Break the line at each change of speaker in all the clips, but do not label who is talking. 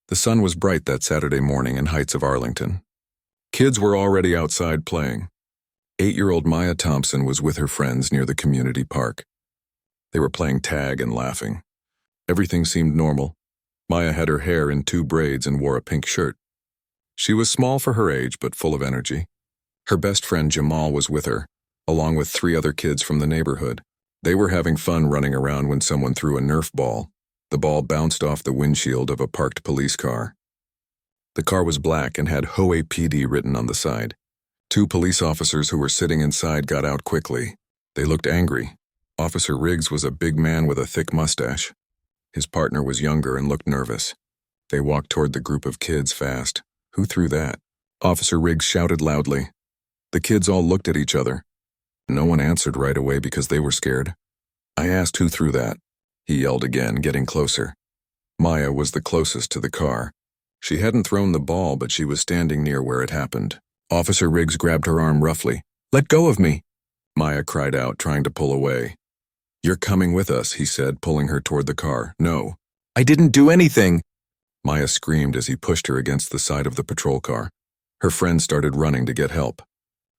The sun was bright that Saturday morning in Heights of Arlington. Kids were already outside playing. 8-year-old Maya Thompson was with her friends near the community park. They were playing tag and laughing. Everything seemed normal. Maya had her hair in 2 braids and wore a pink shirt. She was small for her age, but full of energy. Her best friend Jamal was with her, along with 3 other kids from the neighborhood. They were having fun running around when someone threw a Nerf ball. The ball bounced off the windshield of a parked police car. The car was black and had HoA PD written on the side. 2 police officers who were sitting inside got out quickly. They looked angry. Officer Riggs was a big man with a thick mustache. His partner was younger and looked nervous. They walked toward the group of kids fast. Who threw that? Officer Riggs shouted loudly. The kids all looked at each other. No one answered right away because they were scared. I asked who threw that. He yelled again, getting closer. Maya was the closest to the car. She hadn't thrown the ball, but she was standing near where it happened. Officer Riggs grabbed her arm roughly. "Let go of me!" Maya cried out, trying to pull away. "You're coming with us," he said, pulling her toward the car. "No." "I didn't do anything!" Maya screamed as he pushed her against the side of the patrol car. Her friends started running to get help.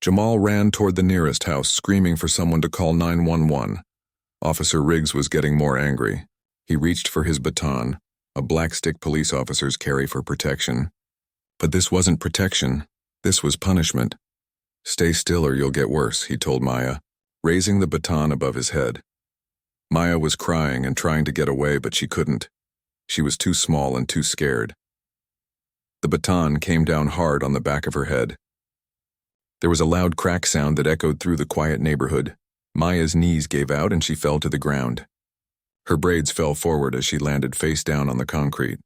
Jamal ran toward the nearest house, screaming for someone to call 911. Officer Riggs was getting more angry. He reached for his baton, a black stick police officers carry for protection. But this wasn't protection. This was punishment. "Stay still or you'll get worse," he told Maya, raising the baton above his head. Maya was crying and trying to get away, but she couldn't. She was too small and too scared. The baton came down hard on the back of her head. There was a loud crack sound that echoed through the quiet neighborhood. Maya's knees gave out and she fell to the ground. Her braids fell forward as she landed face down on the concrete.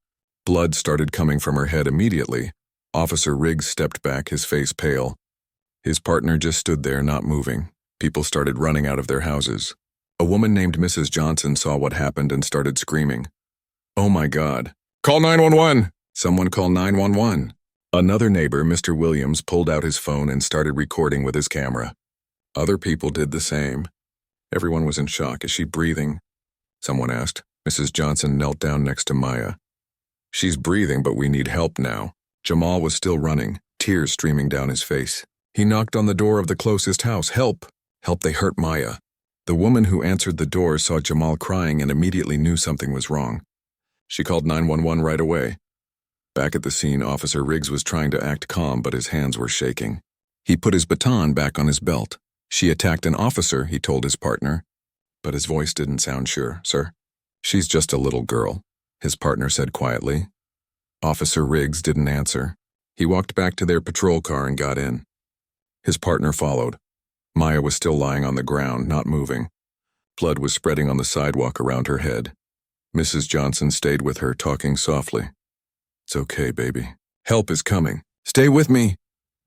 Blood started coming from her head immediately. Officer Riggs stepped back, his face pale. His partner just stood there, not moving. People started running out of their houses. A woman named Mrs. Johnson saw what happened and started screaming. "Oh my God. Call 911! Someone call 911! Another neighbor, Mr. Williams, pulled out his phone and started recording with his camera. Other people did the same. Everyone was in shock. "Is she breathing?" someone asked. Mrs. Johnson knelt down next to Maya. "She's breathing, but we need help now." Jamal was still running, tears streaming down his face. He knocked on the door of the closest house. "Help! Help, they hurt Maya." The woman who answered the door saw Jamal crying and immediately knew something was wrong. She called 911 right away. Back at the scene, Officer Riggs was trying to act calm, but his hands were shaking. He put his baton back on his belt. "She attacked an officer," he told his partner. But his voice didn't sound sure. "Sir?" "She's just a little girl," his partner said quietly. Officer Riggs didn't answer. He walked back to their patrol car and got in. His partner followed. Maya was still lying on the ground, not moving. Blood was spreading on the sidewalk around her head. Mrs. Johnson stayed with her, talking softly. "It's okay, baby. Help is coming. Stay with me."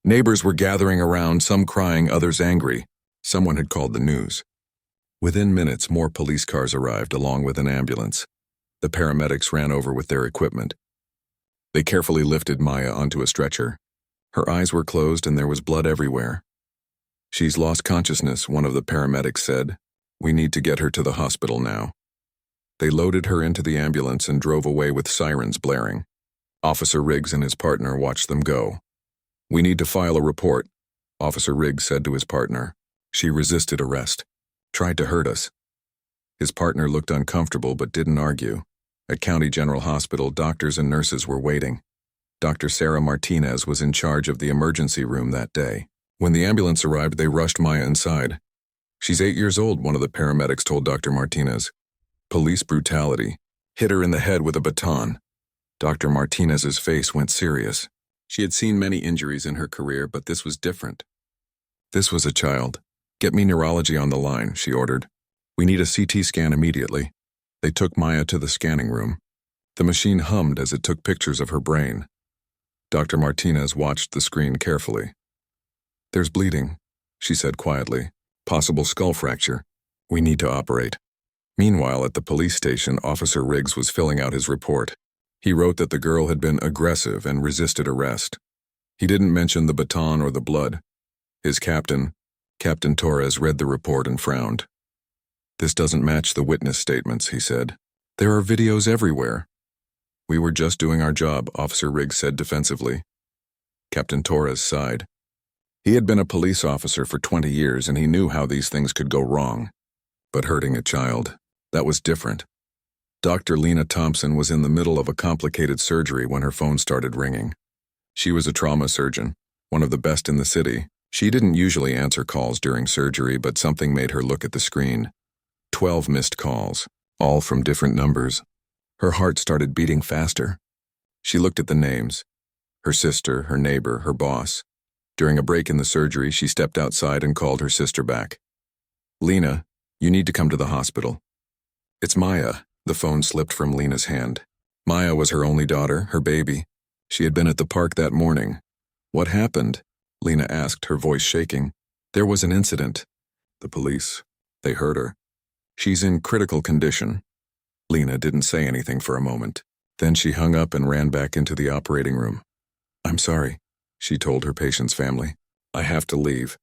Neighbors were gathering around, some crying, others angry. Someone had called the news. Within minutes, more police cars arrived, along with an ambulance. The paramedics ran over with their equipment. They carefully lifted Maya onto a stretcher. Her eyes were closed and there was blood everywhere. "She's lost consciousness," one of the paramedics said. "We need to get her to the hospital now." They loaded her into the ambulance and drove away with sirens blaring. Officer Riggs and his partner watched them go. "We need to file a report," Officer Riggs said to his partner. "She resisted arrest. Tried to hurt us." His partner looked uncomfortable but didn't argue. At County General Hospital, doctors and nurses were waiting. Dr. Sarah Martinez was in charge of the emergency room that day. When the ambulance arrived, they rushed Maya inside. "She's 8 years old," one of the paramedics told Dr. Martinez. "Police brutality. Hit her in the head with a baton." Dr. Martinez's face went serious. She had seen many injuries in her career, but this was different. "This was a child. Get me neurology on the line," she ordered. "We need a CT scan immediately." They took Maya to the scanning room. The machine hummed as it took pictures of her brain. Dr. Martinez watched the screen carefully. "There's bleeding," she said quietly. "Possible skull fracture. We need to operate." Meanwhile, at the police station, Officer Riggs was filling out his report. He wrote that the girl had been aggressive and resisted arrest. He didn't mention the baton or the blood. His captain, Captain Torres, read the report and frowned. "This doesn't match the witness statements," he said. "There are videos everywhere." We were just doing our job, Officer Riggs said defensively. Captain Torres sighed. He had been a police officer for 20 years and he knew how these things could go wrong. But hurting a child, that was different. Dr. Lena Thompson was in the middle of a complicated surgery when her phone started ringing. She was a trauma surgeon, one of the best in the city. She didn't usually answer calls during surgery, but something made her look at the screen. 12 missed calls, all from different numbers. Her heart started beating faster. She looked at the names. Her sister, her neighbor, her boss. During a break in the surgery, she stepped outside and called her sister back. Lena, you need to come to the hospital. It's Maya. The phone slipped from Lena's hand. Maya was her only daughter, her baby. She had been at the park that morning. What happened? Lena asked, her voice shaking. There was an incident. The police. They heard her. She's in critical condition. Lena didn't say anything for a moment. Then she hung up and ran back into the operating room. I'm sorry, she told her patient's family. I have to leave.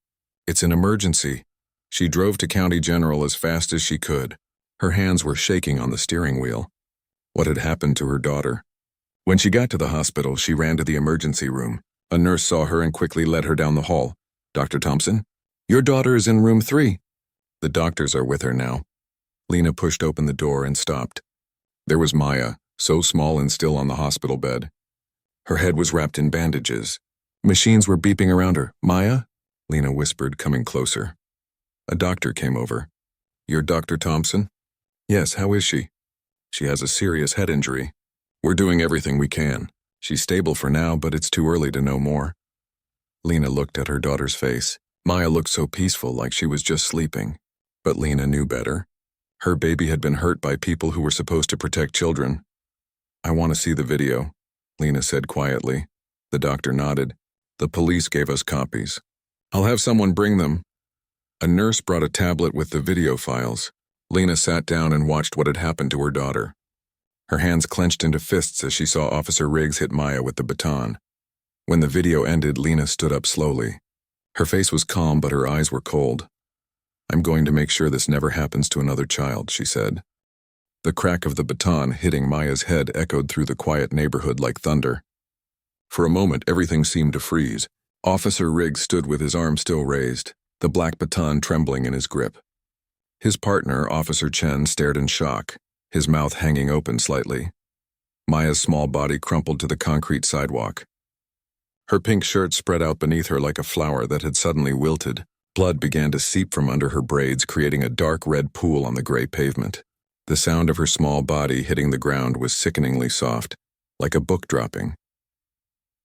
It's an emergency. She drove to County General as fast as she could. Her hands were shaking on the steering wheel. What had happened to her daughter? When she got to the hospital, she ran to the emergency room. A nurse saw her and quickly led her down the hall. Dr. Thompson, your daughter is in room 3. The doctors are with her now. Lena pushed open the door and stopped. There was Maya, so small and still on the hospital bed. Her head was wrapped in bandages. Machines were beeping around her. Maya? Lena whispered, coming closer. A doctor came over. You're Dr. Thompson? Yes, how is she? She has a serious head injury. We're doing everything we can. She's stable for now, but it's too early to know more. Lena looked at her daughter's face. Maya looked so peaceful, like she was just sleeping. But Lena knew better. Her baby had been hurt by people who were supposed to protect children. I want to see the video, Lena said quietly. The doctor nodded. The police gave us copies. I'll have someone bring them. A nurse brought a tablet with the video files. Lena sat down and watched what had happened to her daughter. Her hands clenched into fists as she saw Officer Riggs hit Maya with the baton. When the video ended, Lena stood up slowly. Her face was calm, but her eyes were cold. I'm going to make sure this never happens to another child, she said. The crack of the baton hitting Maya's head echoed through the quiet neighborhood like thunder. For a moment, everything seemed to freeze. Officer Riggs stood with his arm still raised, the black baton trembling in his grip. His partner, Officer Chen, stared in shock, his mouth hanging open slightly. Maya's small body crumpled to the concrete sidewalk. Her pink shirt spread out beneath her like a flower that had suddenly wilted. Blood began to seep from under her braids, creating a dark red pool on the gray pavement. The sound of her small body hitting the ground was sickeningly soft, like a book dropping.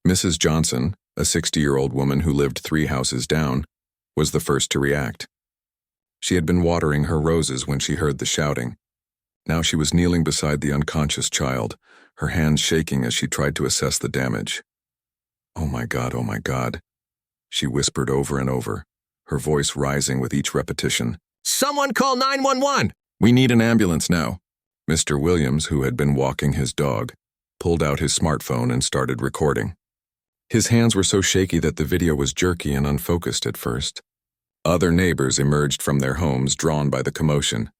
Mrs. Johnson, a 60-year-old woman who lived 3 houses down, was the first to react. She had been watering her roses when she heard the shouting. Now she was kneeling beside the unconscious child, her hands shaking as she tried to assess the damage. Oh my God, she whispered over and over, her voice rising with each repetition. Someone call 911! We need an ambulance now. Mr. Williams, who had been walking his dog, pulled out his smartphone and started recording. His hands were so shaky that the video was jerky and unfocused at first. Other neighbors emerged from their homes, drawn by the commotion.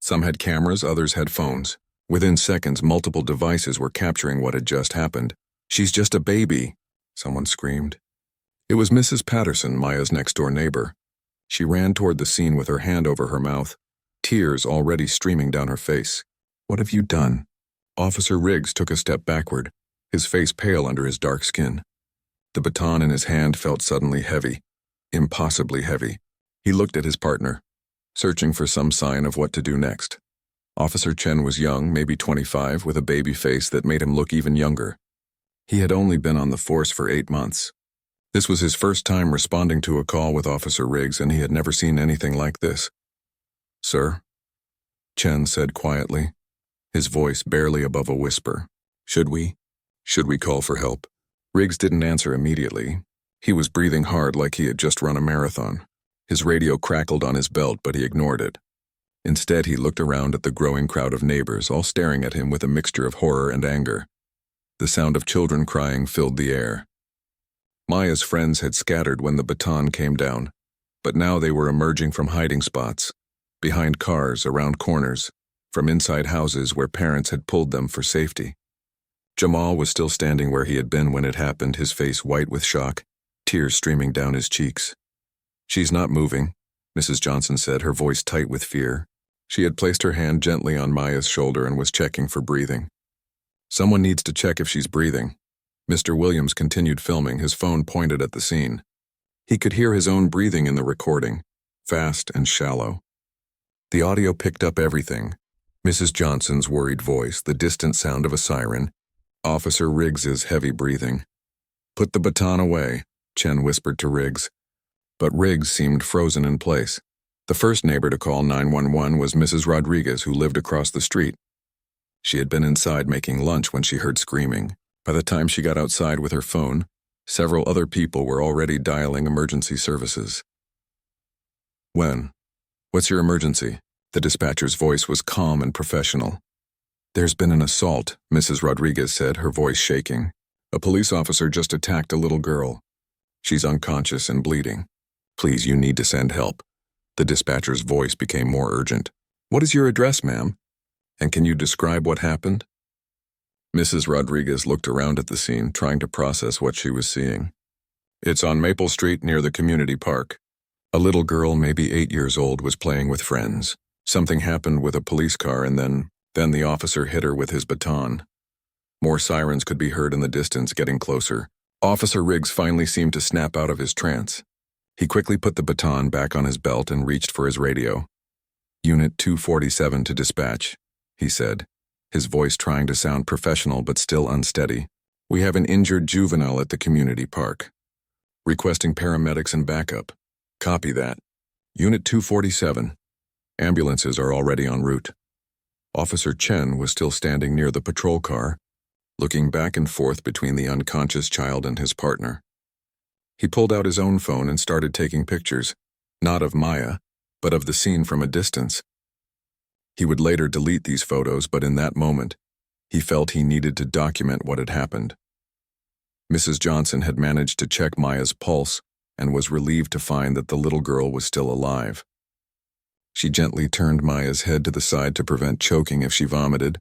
Some had cameras, others had phones. Within seconds, multiple devices were capturing what had just happened. She's just a baby, someone screamed. It was Mrs. Patterson, Maya's next-door neighbor. She ran toward the scene with her hand over her mouth, tears already streaming down her face. What have you done? Officer Riggs took a step backward, his face pale under his dark skin. The baton in his hand felt suddenly heavy, impossibly heavy. He looked at his partner, searching for some sign of what to do next. Officer Chen was young, maybe 25, with a baby face that made him look even younger. He had only been on the force for 8 months. This was his first time responding to a call with Officer Riggs, and he had never seen anything like this. Sir, Chen said quietly, his voice barely above a whisper. Should we call for help? Riggs didn't answer immediately. He was breathing hard like he had just run a marathon. His radio crackled on his belt, but he ignored it. Instead, he looked around at the growing crowd of neighbors, all staring at him with a mixture of horror and anger. The sound of children crying filled the air. Maya's friends had scattered when the baton came down, but now they were emerging from hiding spots, behind cars, around corners, from inside houses where parents had pulled them for safety. Jamal was still standing where he had been when it happened, his face white with shock, tears streaming down his cheeks. "She's not moving," Mrs. Johnson said, her voice tight with fear. She had placed her hand gently on Maya's shoulder and was checking for breathing. "Someone needs to check if she's breathing." Mr. Williams continued filming, his phone pointed at the scene. He could hear his own breathing in the recording, fast and shallow. The audio picked up everything: Mrs. Johnson's worried voice, the distant sound of a siren, Officer Riggs's heavy breathing. "Put the baton away," Chen whispered to Riggs. But Riggs seemed frozen in place. The first neighbor to call 911 was Mrs. Rodriguez, who lived across the street. She had been inside making lunch when she heard screaming. By the time she got outside with her phone, several other people were already dialing emergency services. "What's your emergency?" The dispatcher's voice was calm and professional. "There's been an assault," Mrs. Rodriguez said, her voice shaking. "A police officer just attacked a little girl. She's unconscious and bleeding. Please, you need to send help." The dispatcher's voice became more urgent. "What is your address, ma'am? And can you describe what happened?" Mrs. Rodriguez looked around at the scene, trying to process what she was seeing. "It's on Maple Street near the community park. A little girl, maybe 8 years old, was playing with friends. Something happened with a police car and then the officer hit her with his baton. More sirens could be heard in the distance, getting closer. Officer Riggs finally seemed to snap out of his trance. He quickly put the baton back on his belt and reached for his radio. "Unit 247 to dispatch," he said, his voice trying to sound professional but still unsteady. "We have an injured juvenile at the community park. Requesting paramedics and backup." "Copy that." "Unit 247. Ambulances are already en route." Officer Chen was still standing near the patrol car, looking back and forth between the unconscious child and his partner. He pulled out his own phone and started taking pictures, not of Maya, but of the scene from a distance. He would later delete these photos, but in that moment, he felt he needed to document what had happened. Mrs. Johnson had managed to check Maya's pulse and was relieved to find that the little girl was still alive. She gently turned Maya's head to the side to prevent choking if she vomited,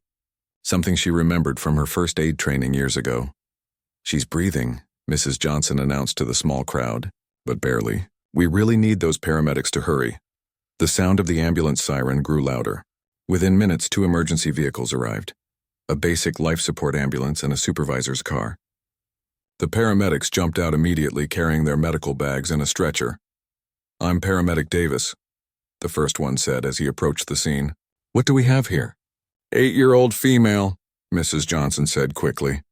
something she remembered from her first aid training years ago. "She's breathing," Mrs. Johnson announced to the small crowd, but barely. "We really need those paramedics to hurry." The sound of the ambulance siren grew louder. Within minutes, 2 emergency vehicles arrived, a basic life support ambulance and a supervisor's car. The paramedics jumped out immediately, carrying their medical bags and a stretcher. "I'm Paramedic Davis," the first one said as he approached the scene. "What do we have here?" 8-year-old female, Mrs. Johnson said quickly.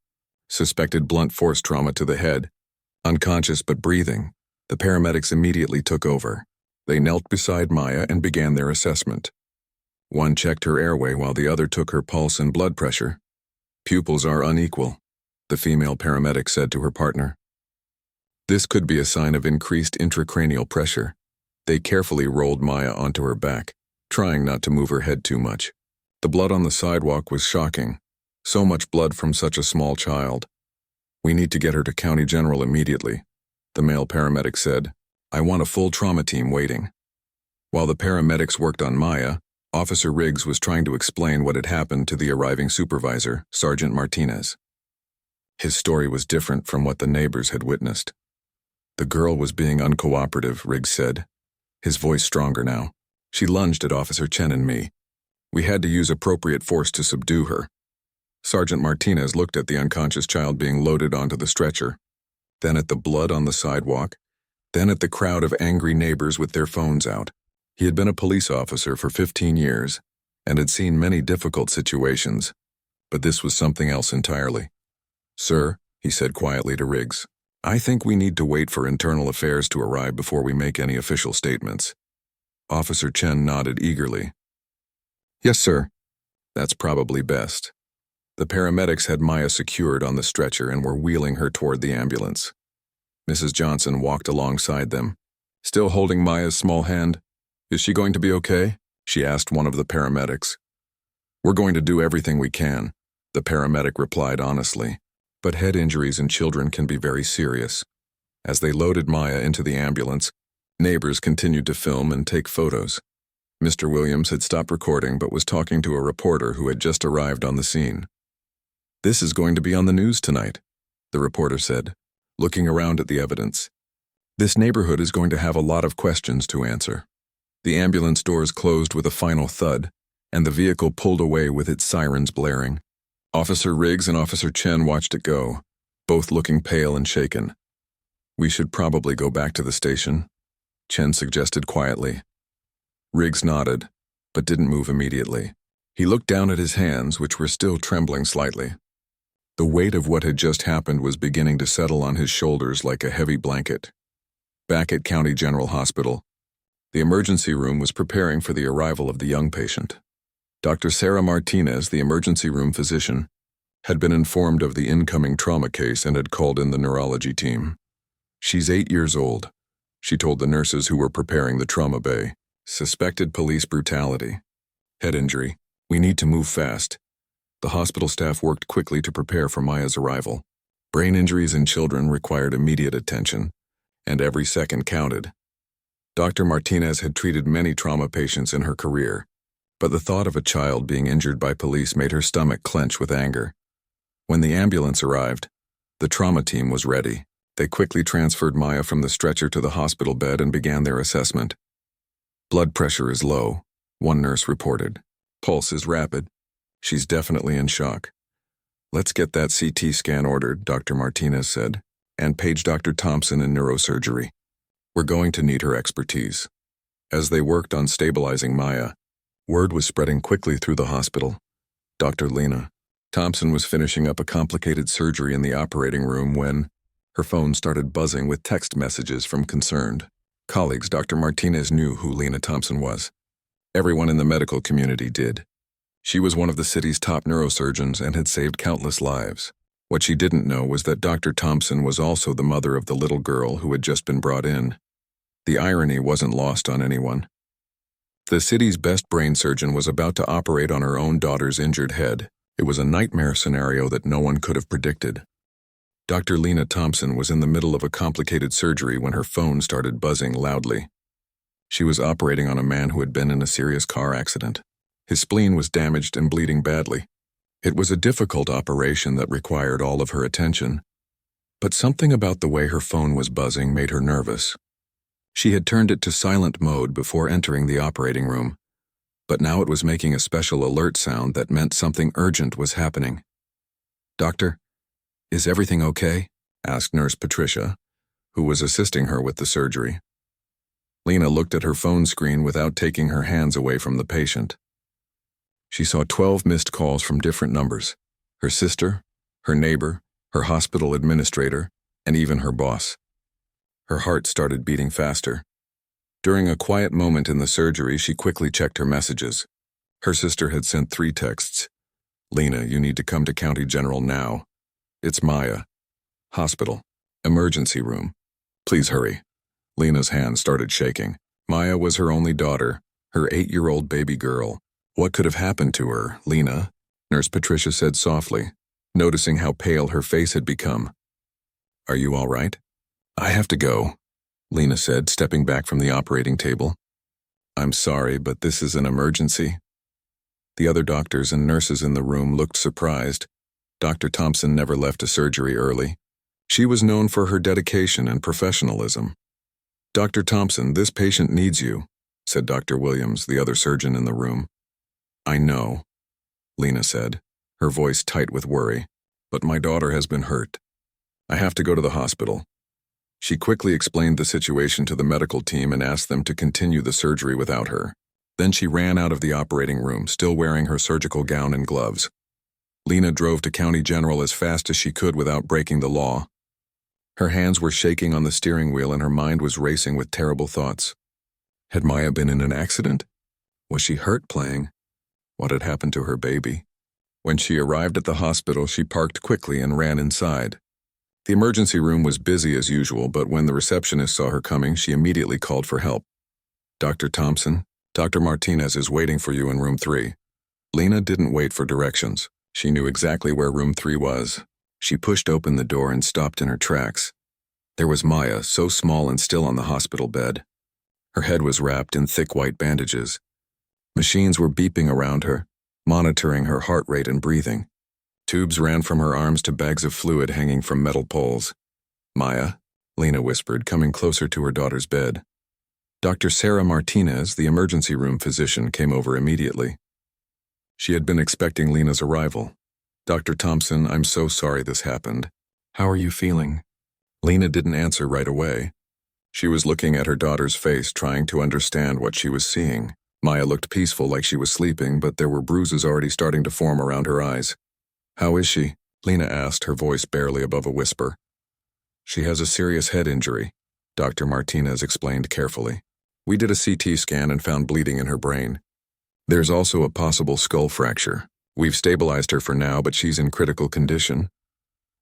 Suspected blunt force trauma to the head. Unconscious but breathing. The paramedics immediately took over. They knelt beside Maya and began their assessment. One checked her airway while the other took her pulse and blood pressure. "Pupils are unequal," the female paramedic said to her partner. This could be a sign of increased intracranial pressure. They carefully rolled Maya onto her back, trying not to move her head too much. The blood on the sidewalk was shocking. So much blood from such a small child. "We need to get her to County General immediately," the male paramedic said. "I want a full trauma team waiting." While the paramedics worked on Maya, Officer Riggs was trying to explain what had happened to the arriving supervisor, Sergeant Martinez. His story was different from what the neighbors had witnessed. "The girl was being uncooperative," Riggs said, his voice stronger now. "She lunged at Officer Chen and me. We had to use appropriate force to subdue her." Sergeant Martinez looked at the unconscious child being loaded onto the stretcher, then at the blood on the sidewalk, then at the crowd of angry neighbors with their phones out. He had been a police officer for 15 years and had seen many difficult situations, but this was something else entirely. "Sir," he said quietly to Riggs, "I think we need to wait for internal affairs to arrive before we make any official statements." Officer Chen nodded eagerly. "Yes, sir." "That's probably best." The paramedics had Maya secured on the stretcher and were wheeling her toward the ambulance. Mrs. Johnson walked alongside them, still holding Maya's small hand. "Is she going to be okay?" she asked one of the paramedics. "We're going to do everything we can," the paramedic replied honestly, "but head injuries in children can be very serious." As they loaded Maya into the ambulance, neighbors continued to film and take photos. Mr. Williams had stopped recording but was talking to a reporter who had just arrived on the scene. "This is going to be on the news tonight," the reporter said, looking around at the evidence. "This neighborhood is going to have a lot of questions to answer." The ambulance doors closed with a final thud, and the vehicle pulled away with its sirens blaring. Officer Riggs and Officer Chen watched it go, both looking pale and shaken. "We should probably go back to the station," Chen suggested quietly. Riggs nodded, but didn't move immediately. He looked down at his hands, which were still trembling slightly. The weight of what had just happened was beginning to settle on his shoulders like a heavy blanket. Back at County General Hospital, the emergency room was preparing for the arrival of the young patient. Dr. Sarah Martinez, the emergency room physician, had been informed of the incoming trauma case and had called in the neurology team. "She's 8 years old," she told the nurses who were preparing the trauma bay. "Suspected police brutality. Head injury. We need to move fast." The hospital staff worked quickly to prepare for Maya's arrival. Brain injuries in children required immediate attention, and every second counted. Dr. Martinez had treated many trauma patients in her career, but the thought of a child being injured by police made her stomach clench with anger. When the ambulance arrived, the trauma team was ready. They quickly transferred Maya from the stretcher to the hospital bed and began their assessment. "Blood pressure is low," one nurse reported. "Pulse is rapid. She's definitely in shock." "Let's get that CT scan ordered," Dr. Martinez said, "and page Dr. Thompson in neurosurgery. We're going to need her expertise." As they worked on stabilizing Maya, word was spreading quickly through the hospital. Dr. Lena Thompson was finishing up a complicated surgery in the operating room when her phone started buzzing with text messages from concerned colleagues. Dr. Martinez knew who Lena Thompson was. Everyone in the medical community did. She was one of the city's top neurosurgeons and had saved countless lives. What she didn't know was that Dr. Thompson was also the mother of the little girl who had just been brought in. The irony wasn't lost on anyone. The city's best brain surgeon was about to operate on her own daughter's injured head. It was a nightmare scenario that no one could have predicted. Dr. Lena Thompson was in the middle of a complicated surgery when her phone started buzzing loudly. She was operating on a man who had been in a serious car accident. His spleen was damaged and bleeding badly. It was a difficult operation that required all of her attention, but something about the way her phone was buzzing made her nervous. She had turned it to silent mode before entering the operating room, but now it was making a special alert sound that meant something urgent was happening. "Doctor, is everything okay?" asked Nurse Patricia, who was assisting her with the surgery. Lena looked at her phone screen without taking her hands away from the patient. She saw 12 missed calls from different numbers: her sister, her neighbor, her hospital administrator, and even her boss. Her heart started beating faster. During a quiet moment in the surgery, she quickly checked her messages. Her sister had sent 3 texts. "Lena, you need to come to County General now. It's Maya. Hospital. Emergency room. Please hurry." Lena's hand started shaking. Maya was her only daughter, her 8-year-old baby girl. "What could have happened to her, Lena?" Nurse Patricia said softly, noticing how pale her face had become. "Are you all right?" "I have to go," Lena said, stepping back from the operating table. "I'm sorry, but this is an emergency." The other doctors and nurses in the room looked surprised. Dr. Thompson never left a surgery early. She was known for her dedication and professionalism. "Dr. Thompson, this patient needs you," said Dr. Williams, the other surgeon in the room. "I know," Lena said, her voice tight with worry, "but my daughter has been hurt. I have to go to the hospital." She quickly explained the situation to the medical team and asked them to continue the surgery without her. Then she ran out of the operating room, still wearing her surgical gown and gloves. Lena drove to County General as fast as she could without breaking the law. Her hands were shaking on the steering wheel and her mind was racing with terrible thoughts. Had Maya been in an accident? Was she hurt playing? What had happened to her baby? When she arrived at the hospital, she parked quickly and ran inside. The emergency room was busy as usual, but when the receptionist saw her coming, she immediately called for help. "Dr. Thompson, Dr. Martinez is waiting for you in room 3. Lena didn't wait for directions. She knew exactly where room 3 was. She pushed open the door and stopped in her tracks. There was Maya, so small and still on the hospital bed. Her head was wrapped in thick white bandages. Machines were beeping around her, monitoring her heart rate and breathing. Tubes ran from her arms to bags of fluid hanging from metal poles. "Maya," Lena whispered, coming closer to her daughter's bed. Dr. Sarah Martinez, the emergency room physician, came over immediately. She had been expecting Lena's arrival. "Dr. Thompson, I'm so sorry this happened. How are you feeling?" Lena didn't answer right away. She was looking at her daughter's face, trying to understand what she was seeing. Maya looked peaceful, like she was sleeping, but there were bruises already starting to form around her eyes. "How is she?" Lena asked, her voice barely above a whisper. "She has a serious head injury," Dr. Martinez explained carefully. "We did a CT scan and found bleeding in her brain. There's also a possible skull fracture. We've stabilized her for now, but she's in critical condition."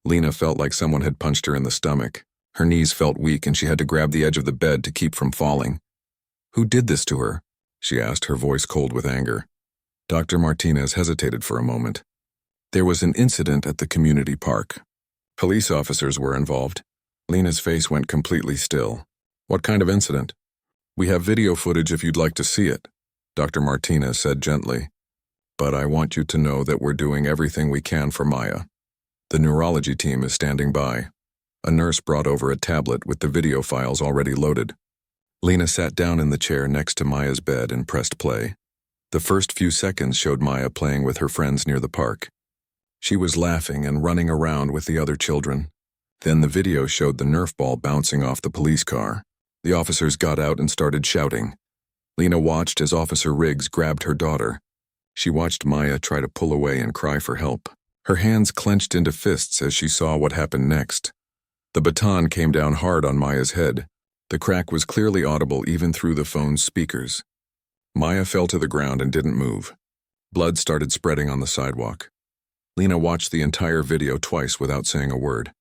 Lena felt like someone had punched her in the stomach. Her knees felt weak and she had to grab the edge of the bed to keep from falling. "Who did this to her?" she asked, her voice cold with anger. Dr. Martinez hesitated for a moment. "There was an incident at the community park. Police officers were involved." Lena's face went completely still. "What kind of incident?" "We have video footage if you'd like to see it," Dr. Martinez said gently. "But I want you to know that we're doing everything we can for Maya. The neurology team is standing by." A nurse brought over a tablet with the video files already loaded. Lena sat down in the chair next to Maya's bed and pressed play. The first few seconds showed Maya playing with her friends near the park. She was laughing and running around with the other children. Then the video showed the Nerf ball bouncing off the police car. The officers got out and started shouting. Lena watched as Officer Riggs grabbed her daughter. She watched Maya try to pull away and cry for help. Her hands clenched into fists as she saw what happened next. The baton came down hard on Maya's head. The crack was clearly audible even through the phone's speakers. Maya fell to the ground and didn't move. Blood started spreading on the sidewalk. Lena watched the entire video twice without saying a word.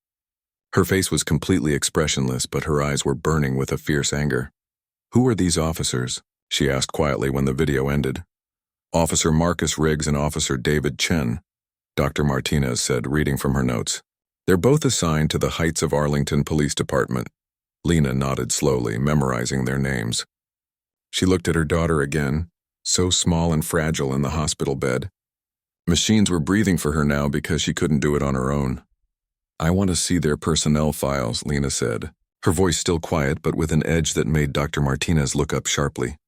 Her face was completely expressionless, but her eyes were burning with a fierce anger. "Who are these officers?" she asked quietly when the video ended. "Officer Marcus Riggs and Officer David Chen," Dr. Martinez said, reading from her notes. "They're both assigned to the Heights of Arlington Police Department." Lena nodded slowly, memorizing their names. She looked at her daughter again, so small and fragile in the hospital bed. Machines were breathing for her now because she couldn't do it on her own. "I want to see their personnel files," Lena said, her voice still quiet but with an edge that made Dr. Martinez look up sharply.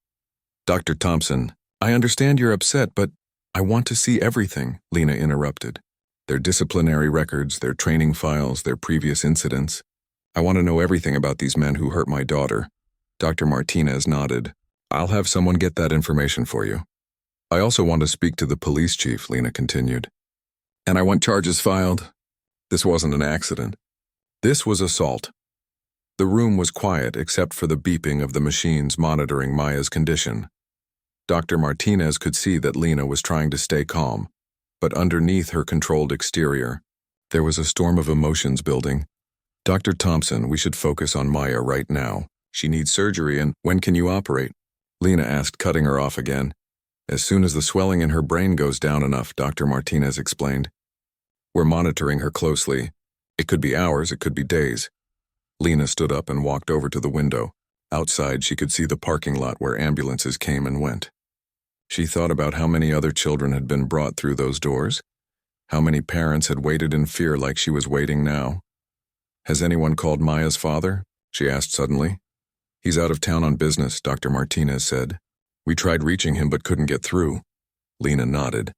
"Dr. Thompson, I understand you're upset, but I want to see everything," Lena interrupted. "Their disciplinary records, their training files, their previous incidents. I want to know everything about these men who hurt my daughter." Dr. Martinez nodded. "I'll have someone get that information for you." "I also want to speak to the police chief," Lena continued. "And I want charges filed. This wasn't an accident. This was assault." The room was quiet except for the beeping of the machines monitoring Maya's condition. Dr. Martinez could see that Lena was trying to stay calm, but underneath her controlled exterior, there was a storm of emotions building. "Dr. Thompson, we should focus on Maya right now. She needs surgery, and when can you operate?" Lena asked, cutting her off again. "As soon as the swelling in her brain goes down enough," Dr. Martinez explained. "We're monitoring her closely. It could be hours, it could be days." Lena stood up and walked over to the window. Outside, she could see the parking lot where ambulances came and went. She thought about how many other children had been brought through those doors, how many parents had waited in fear like she was waiting now. "Has anyone called Maya's father?" she asked suddenly. "He's out of town on business," Dr. Martinez said. "We tried reaching him but couldn't get through." Lena nodded.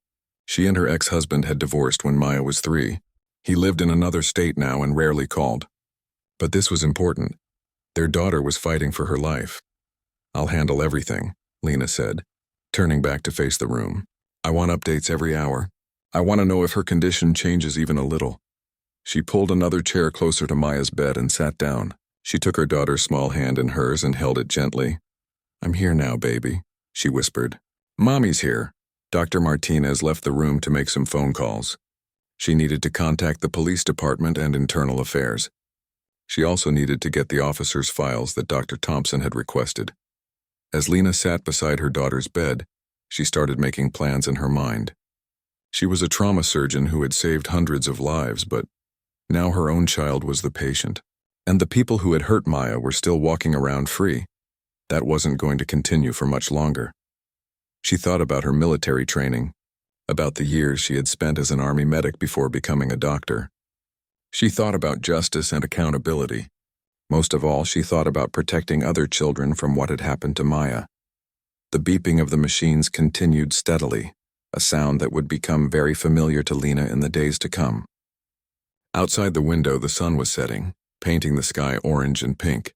She and her ex-husband had divorced when Maya was 3. He lived in another state now and rarely called. But this was important. Their daughter was fighting for her life. "I'll handle everything," Lena said, turning back to face the room. "I want updates every hour. I want to know if her condition changes even a little." She pulled another chair closer to Maya's bed and sat down. She took her daughter's small hand in hers and held it gently. "I'm here now, baby," she whispered. "Mommy's here." Dr. Martinez left the room to make some phone calls. She needed to contact the police department and internal affairs. She also needed to get the officers' files that Dr. Thompson had requested. As Lena sat beside her daughter's bed, she started making plans in her mind. She was a trauma surgeon who had saved hundreds of lives, but now her own child was the patient. And the people who had hurt Maya were still walking around free. That wasn't going to continue for much longer. She thought about her military training. about the years she had spent as an Army medic before becoming a doctor. She thought about justice and accountability. Most of all, she thought about protecting other children from what had happened to Maya. The beeping of the machines continued steadily, a sound that would become very familiar to Lena in the days to come. Outside the window, the sun was setting, painting the sky orange and pink.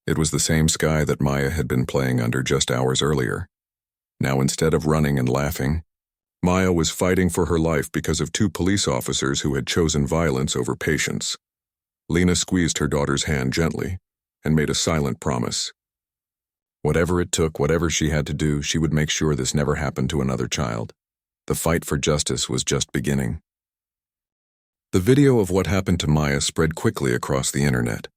It was the same sky that Maya had been playing under just hours earlier. Now, instead of running and laughing, Maya was fighting for her life because of two police officers who had chosen violence over patience. Lena squeezed her daughter's hand gently and made a silent promise. Whatever it took, whatever she had to do, she would make sure this never happened to another child. The fight for justice was just beginning. The video of what happened to Maya spread quickly across the internet.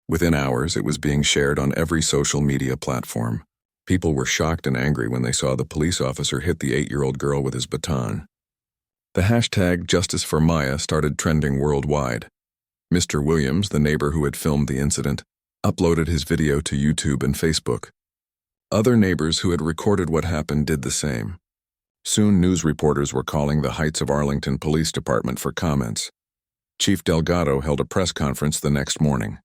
Within hours, it was being shared on every social media platform. People were shocked and angry when they saw the police officer hit the 8-year-old girl with his baton. The hashtag Justice for Maya started trending worldwide. Mr. Williams, the neighbor who had filmed the incident, uploaded his video to YouTube and Facebook. Other neighbors who had recorded what happened did the same. Soon, news reporters were calling the Heights of Arlington Police Department for comments. Chief Delgado held a press conference the next morning.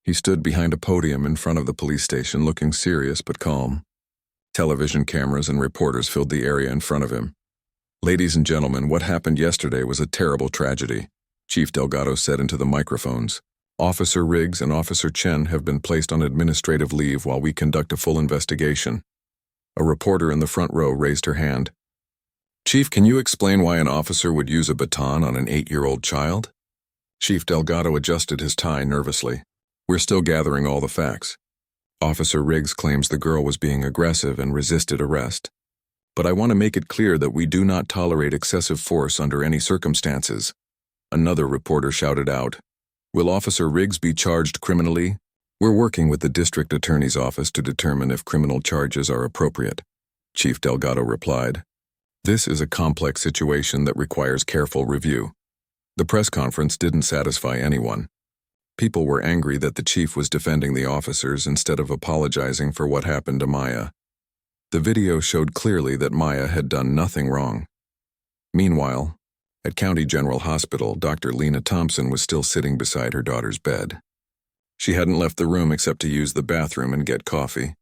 He stood behind a podium in front of the police station, looking serious but calm. Television cameras and reporters filled the area in front of him. "Ladies and gentlemen, what happened yesterday was a terrible tragedy," Chief Delgado said into the microphones. "Officer Riggs and Officer Chen have been placed on administrative leave while we conduct a full investigation." A reporter in the front row raised her hand. "Chief, can you explain why an officer would use a baton on an 8-year-old child?" Chief Delgado adjusted his tie nervously. "We're still gathering all the facts. Officer Riggs claims the girl was being aggressive and resisted arrest. But I want to make it clear that we do not tolerate excessive force under any circumstances." Another reporter shouted out, "Will Officer Riggs be charged criminally?" "We're working with the district attorney's office to determine if criminal charges are appropriate," Chief Delgado replied. "This is a complex situation that requires careful review." The press conference didn't satisfy anyone. People were angry that the chief was defending the officers instead of apologizing for what happened to Maya. The video showed clearly that Maya had done nothing wrong. Meanwhile, at County General Hospital, Dr. Lena Thompson was still sitting beside her daughter's bed. She hadn't left the room except to use the bathroom and get coffee.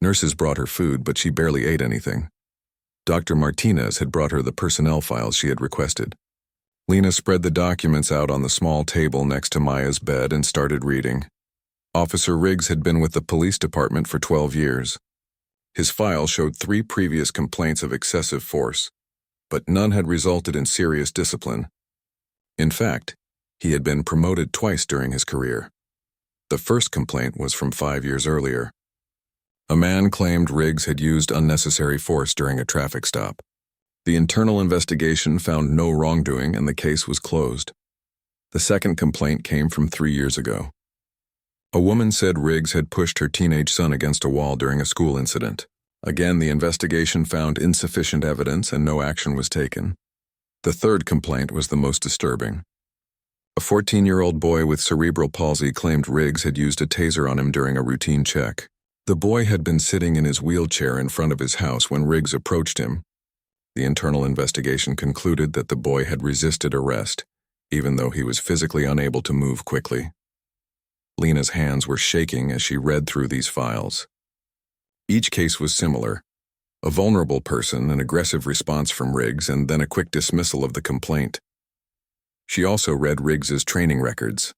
Nurses brought her food, but she barely ate anything. Dr. Martinez had brought her the personnel files she had requested. Lena spread the documents out on the small table next to Maya's bed and started reading. Officer Riggs had been with the police department for 12 years. His file showed 3 previous complaints of excessive force, but none had resulted in serious discipline. In fact, he had been promoted twice during his career. The first complaint was from 5 years earlier. A man claimed Riggs had used unnecessary force during a traffic stop. The internal investigation found no wrongdoing and the case was closed. The second complaint came from 3 years ago. A woman said Riggs had pushed her teenage son against a wall during a school incident. Again, the investigation found insufficient evidence and no action was taken. The third complaint was the most disturbing. A 14-year-old boy with cerebral palsy claimed Riggs had used a taser on him during a routine check. The boy had been sitting in his wheelchair in front of his house when Riggs approached him. The internal investigation concluded that the boy had resisted arrest, even though he was physically unable to move quickly. Lena's hands were shaking as she read through these files. Each case was similar: a vulnerable person, an aggressive response from Riggs, and then a quick dismissal of the complaint. She also read Riggs's training records.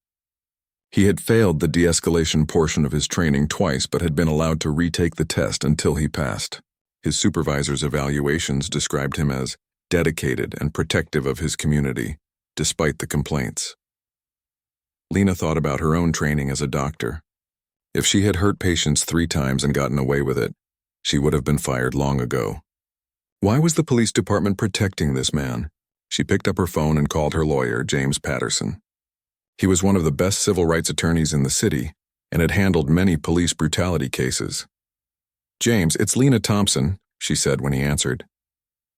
He had failed the de-escalation portion of his training twice but had been allowed to retake the test until he passed. His supervisor's evaluations described him as dedicated and protective of his community, despite the complaints. Lena thought about her own training as a doctor. If she had hurt patients 3 times and gotten away with it, she would have been fired long ago. Why was the police department protecting this man? She picked up her phone and called her lawyer, James Patterson. He was one of the best civil rights attorneys in the city and had handled many police brutality cases. "James, it's Lena Thompson," she said when he answered.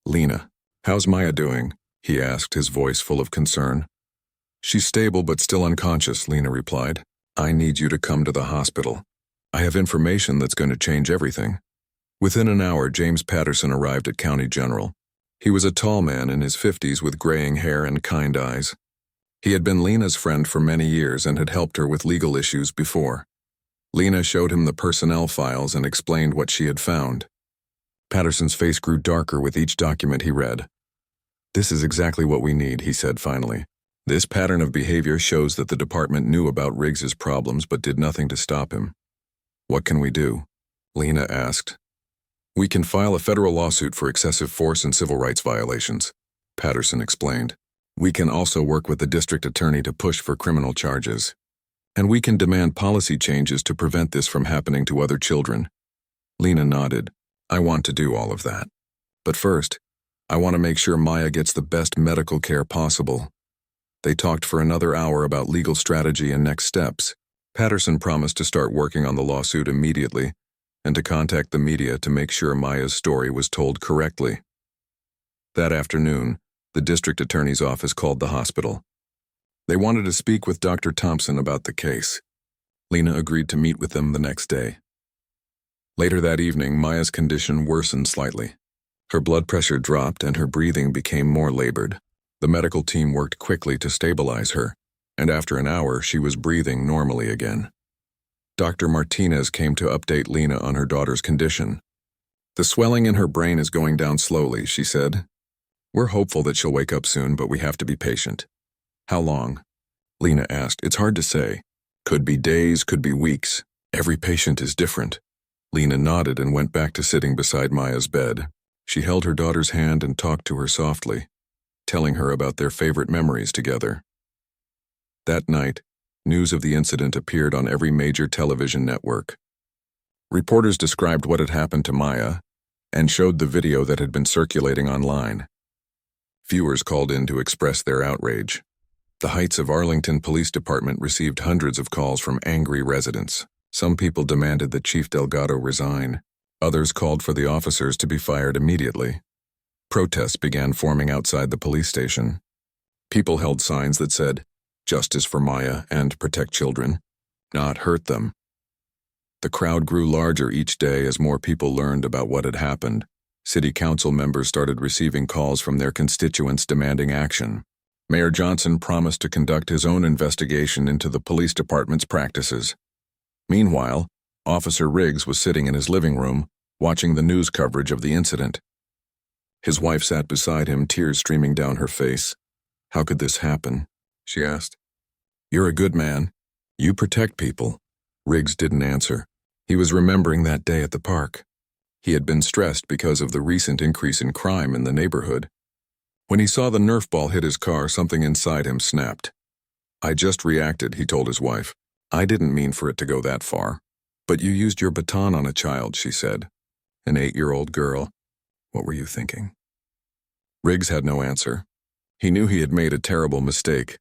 "Lena, how's Maya doing?" he asked, his voice full of concern. "She's stable but still unconscious," Lena replied. "I need you to come to the hospital. I have information that's going to change everything." Within an hour, James Patterson arrived at County General. He was a tall man in his 50s with graying hair and kind eyes. He had been Lena's friend for many years and had helped her with legal issues before. Lena showed him the personnel files and explained what she had found. Patterson's face grew darker with each document he read. "This is exactly what we need," he said finally. "This pattern of behavior shows that the department knew about Riggs's problems but did nothing to stop him." "What can we do?" Lena asked. "We can file a federal lawsuit for excessive force and civil rights violations," Patterson explained. "We can also work with the district attorney to push for criminal charges. And we can demand policy changes to prevent this from happening to other children." Lena nodded. "I want to do all of that. But first, I want to make sure Maya gets the best medical care possible." They talked for another hour about legal strategy and next steps. Patterson promised to start working on the lawsuit immediately and to contact the media to make sure Maya's story was told correctly. That afternoon, the district attorney's office called the hospital. They wanted to speak with Dr. Thompson about the case. Lena agreed to meet with them the next day. Later that evening, Maya's condition worsened slightly. Her blood pressure dropped and her breathing became more labored. The medical team worked quickly to stabilize her, and after an hour, she was breathing normally again. Dr. Martinez came to update Lena on her daughter's condition. "The swelling in her brain is going down slowly," she said. "We're hopeful that she'll wake up soon, but we have to be patient." "How long?" Lena asked. "It's hard to say. Could be days, could be weeks. Every patient is different." Lena nodded and went back to sitting beside Maya's bed. She held her daughter's hand and talked to her softly, telling her about their favorite memories together. That night, news of the incident appeared on every major television network. Reporters described what had happened to Maya and showed the video that had been circulating online. Viewers called in to express their outrage. The Heights of Arlington Police Department received hundreds of calls from angry residents. Some people demanded that Chief Delgado resign. Others called for the officers to be fired immediately. Protests began forming outside the police station. People held signs that said, "Justice for Maya" and "Protect children, not hurt them." The crowd grew larger each day as more people learned about what had happened. City council members started receiving calls from their constituents demanding action. Mayor Johnson promised to conduct his own investigation into the police department's practices. Meanwhile, Officer Riggs was sitting in his living room, watching the news coverage of the incident. His wife sat beside him, tears streaming down her face. "How could this happen?" she asked. "You're a good man. You protect people." Riggs didn't answer. He was remembering that day at the park. He had been stressed because of the recent increase in crime in the neighborhood. When he saw the Nerf ball hit his car, something inside him snapped. "I just reacted," he told his wife. "I didn't mean for it to go that far." "But you used your baton on a child," she said. "An 8-year-old girl. What were you thinking?" Riggs had no answer. He knew he had made a terrible mistake,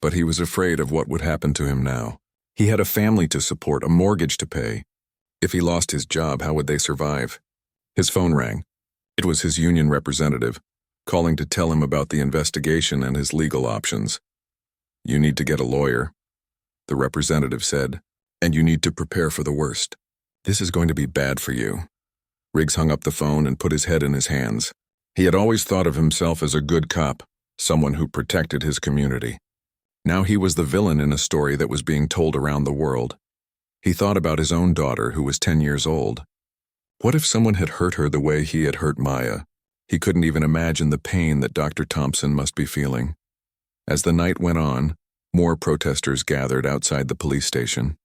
but he was afraid of what would happen to him now. He had a family to support, a mortgage to pay. If he lost his job, how would they survive? His phone rang. It was his union representative, calling to tell him about the investigation and his legal options. "You need to get a lawyer," the representative said, "and you need to prepare for the worst. This is going to be bad for you." Riggs hung up the phone and put his head in his hands. He had always thought of himself as a good cop, someone who protected his community. Now he was the villain in a story that was being told around the world. He thought about his own daughter, who was 10 years old. What if someone had hurt her the way he had hurt Maya? He couldn't even imagine the pain that Dr. Thompson must be feeling. As the night went on, more protesters gathered outside the police station.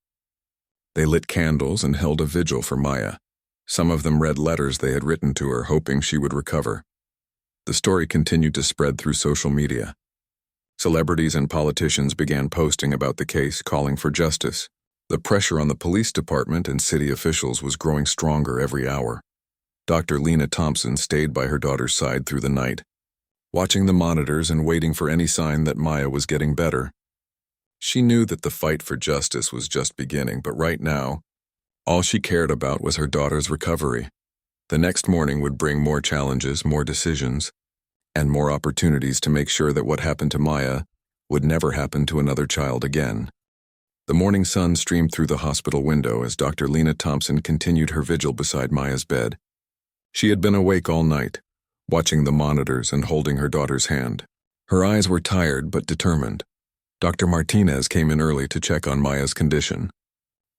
They lit candles and held a vigil for Maya. Some of them read letters they had written to her, hoping she would recover. The story continued to spread through social media. Celebrities and politicians began posting about the case, calling for justice. The pressure on the police department and city officials was growing stronger every hour. Dr. Lena Thompson stayed by her daughter's side through the night, watching the monitors and waiting for any sign that Maya was getting better. She knew that the fight for justice was just beginning, but right now, all she cared about was her daughter's recovery. The next morning would bring more challenges, more decisions, and more opportunities to make sure that what happened to Maya would never happen to another child again. The morning sun streamed through the hospital window as Dr. Lena Thompson continued her vigil beside Maya's bed. She had been awake all night, watching the monitors and holding her daughter's hand. Her eyes were tired but determined. Dr. Martinez came in early to check on Maya's condition.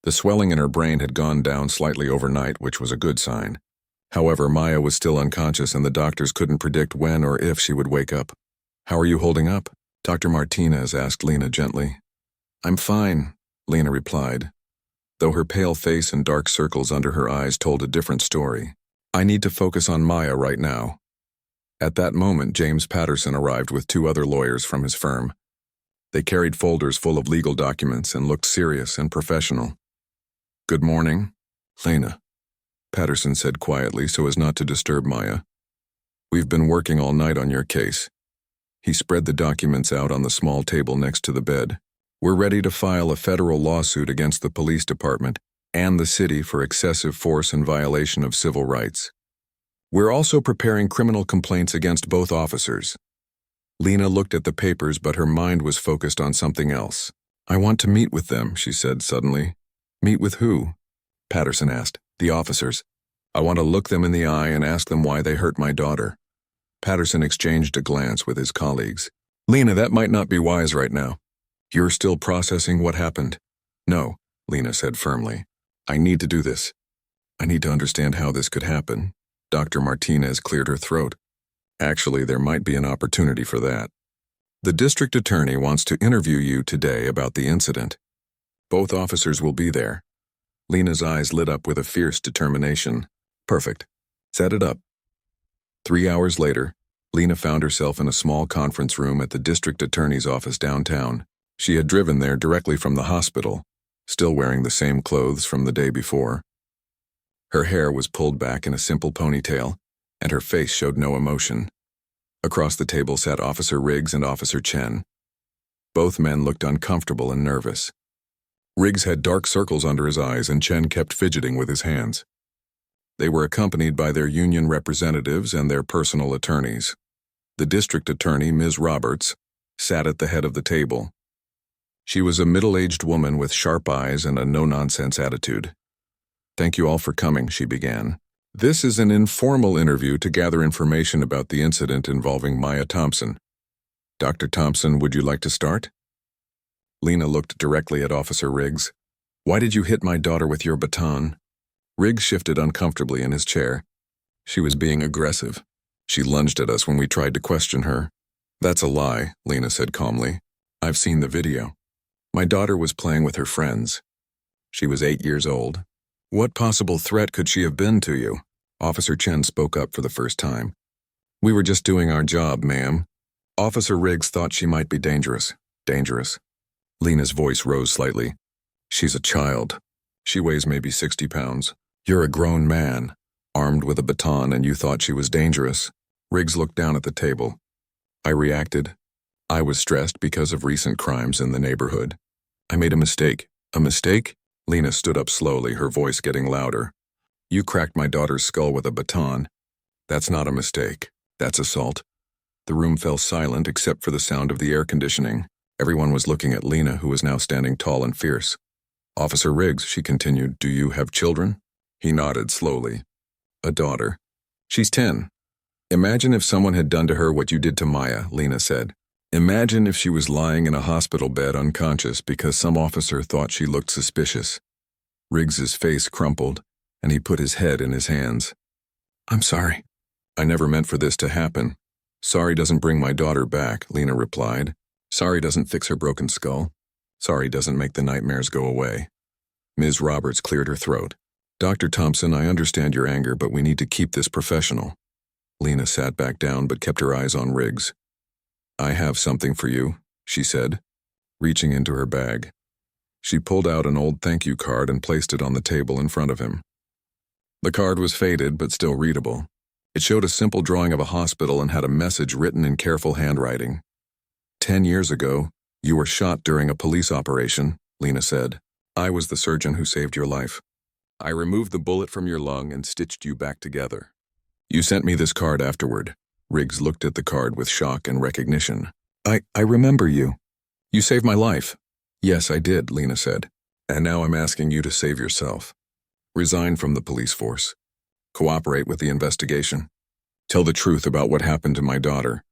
The swelling in her brain had gone down slightly overnight, which was a good sign. However, Maya was still unconscious and the doctors couldn't predict when or if she would wake up. "How are you holding up?" Dr. Martinez asked Lena gently. "I'm fine," Lena replied, though her pale face and dark circles under her eyes told a different story. "I need to focus on Maya right now." At that moment, James Patterson arrived with 2 other lawyers from his firm. They carried folders full of legal documents and looked serious and professional. "Good morning, Lena," Patterson said quietly so as not to disturb Maya. "We've been working all night on your case." He spread the documents out on the small table next to the bed. "We're ready to file a federal lawsuit against the police department and the city for excessive force and violation of civil rights. We're also preparing criminal complaints against both officers." Lena looked at the papers, but her mind was focused on something else. "I want to meet with them," she said suddenly. "Meet with who?" Patterson asked. "The officers. I want to look them in the eye and ask them why they hurt my daughter." Patterson exchanged a glance with his colleagues. "Lena, that might not be wise right now. You're still processing what happened." "No," Lena said firmly. "I need to do this. I need to understand how this could happen." Dr. Martinez cleared her throat. "Actually, there might be an opportunity for that. The district attorney wants to interview you today about the incident. Both officers will be there." Lena's eyes lit up with a fierce determination. "Perfect. Set it up." 3 hours later, Lena found herself in a small conference room at the district attorney's office downtown. She had driven there directly from the hospital, still wearing the same clothes from the day before. Her hair was pulled back in a simple ponytail, and her face showed no emotion. Across the table sat Officer Riggs and Officer Chen. Both men looked uncomfortable and nervous. Riggs had dark circles under his eyes, and Chen kept fidgeting with his hands. They were accompanied by their union representatives and their personal attorneys. The district attorney, Ms. Roberts, sat at the head of the table. She was a middle-aged woman with sharp eyes and a no-nonsense attitude. "Thank you all for coming," she began. "This is an informal interview to gather information about the incident involving Maya Thompson. Dr. Thompson, would you like to start?" Lena looked directly at Officer Riggs. "Why did you hit my daughter with your baton?" Riggs shifted uncomfortably in his chair. "She was being aggressive. She lunged at us when we tried to question her." "That's a lie," Lena said calmly. "I've seen the video. My daughter was playing with her friends. She was 8 years old. What possible threat could she have been to you?" Officer Chen spoke up for the first time. "We were just doing our job, ma'am." Officer Riggs thought she might be dangerous. "Dangerous?" Lena's voice rose slightly. "She's a child. She weighs maybe 60 pounds. You're a grown man, armed with a baton, and you thought she was dangerous." Riggs looked down at the table. "I reacted. I was stressed because of recent crimes in the neighborhood. I made a mistake." "A mistake?" Lena stood up slowly, her voice getting louder. "You cracked my daughter's skull with a baton. That's not a mistake. That's assault." The room fell silent except for the sound of the air conditioning. Everyone was looking at Lena, who was now standing tall and fierce. "Officer Riggs," she continued, "do you have children?" He nodded slowly. "A daughter. She's 10. Imagine if someone had done to her what you did to Maya," Lena said. "Imagine if she was lying in a hospital bed unconscious because some officer thought she looked suspicious." Riggs's face crumpled, and he put his head in his hands. "I'm sorry. I never meant for this to happen." "Sorry doesn't bring my daughter back," Lena replied. "Sorry doesn't fix her broken skull. Sorry doesn't make the nightmares go away." Ms. Roberts cleared her throat. "Dr. Thompson, I understand your anger, but we need to keep this professional." Lena sat back down but kept her eyes on Riggs. "I have something for you," she said, reaching into her bag. She pulled out an old thank you card and placed it on the table in front of him. The card was faded but still readable. It showed a simple drawing of a hospital and had a message written in careful handwriting. "10 years ago, you were shot during a police operation," Lena said. "I was the surgeon who saved your life. I removed the bullet from your lung and stitched you back together. You sent me this card afterward." Riggs looked at the card with shock and recognition. I remember you. You saved my life." "Yes, I did," Lena said. "And now I'm asking you to save yourself. Resign from the police force. Cooperate with the investigation. Tell the truth about what happened to my daughter.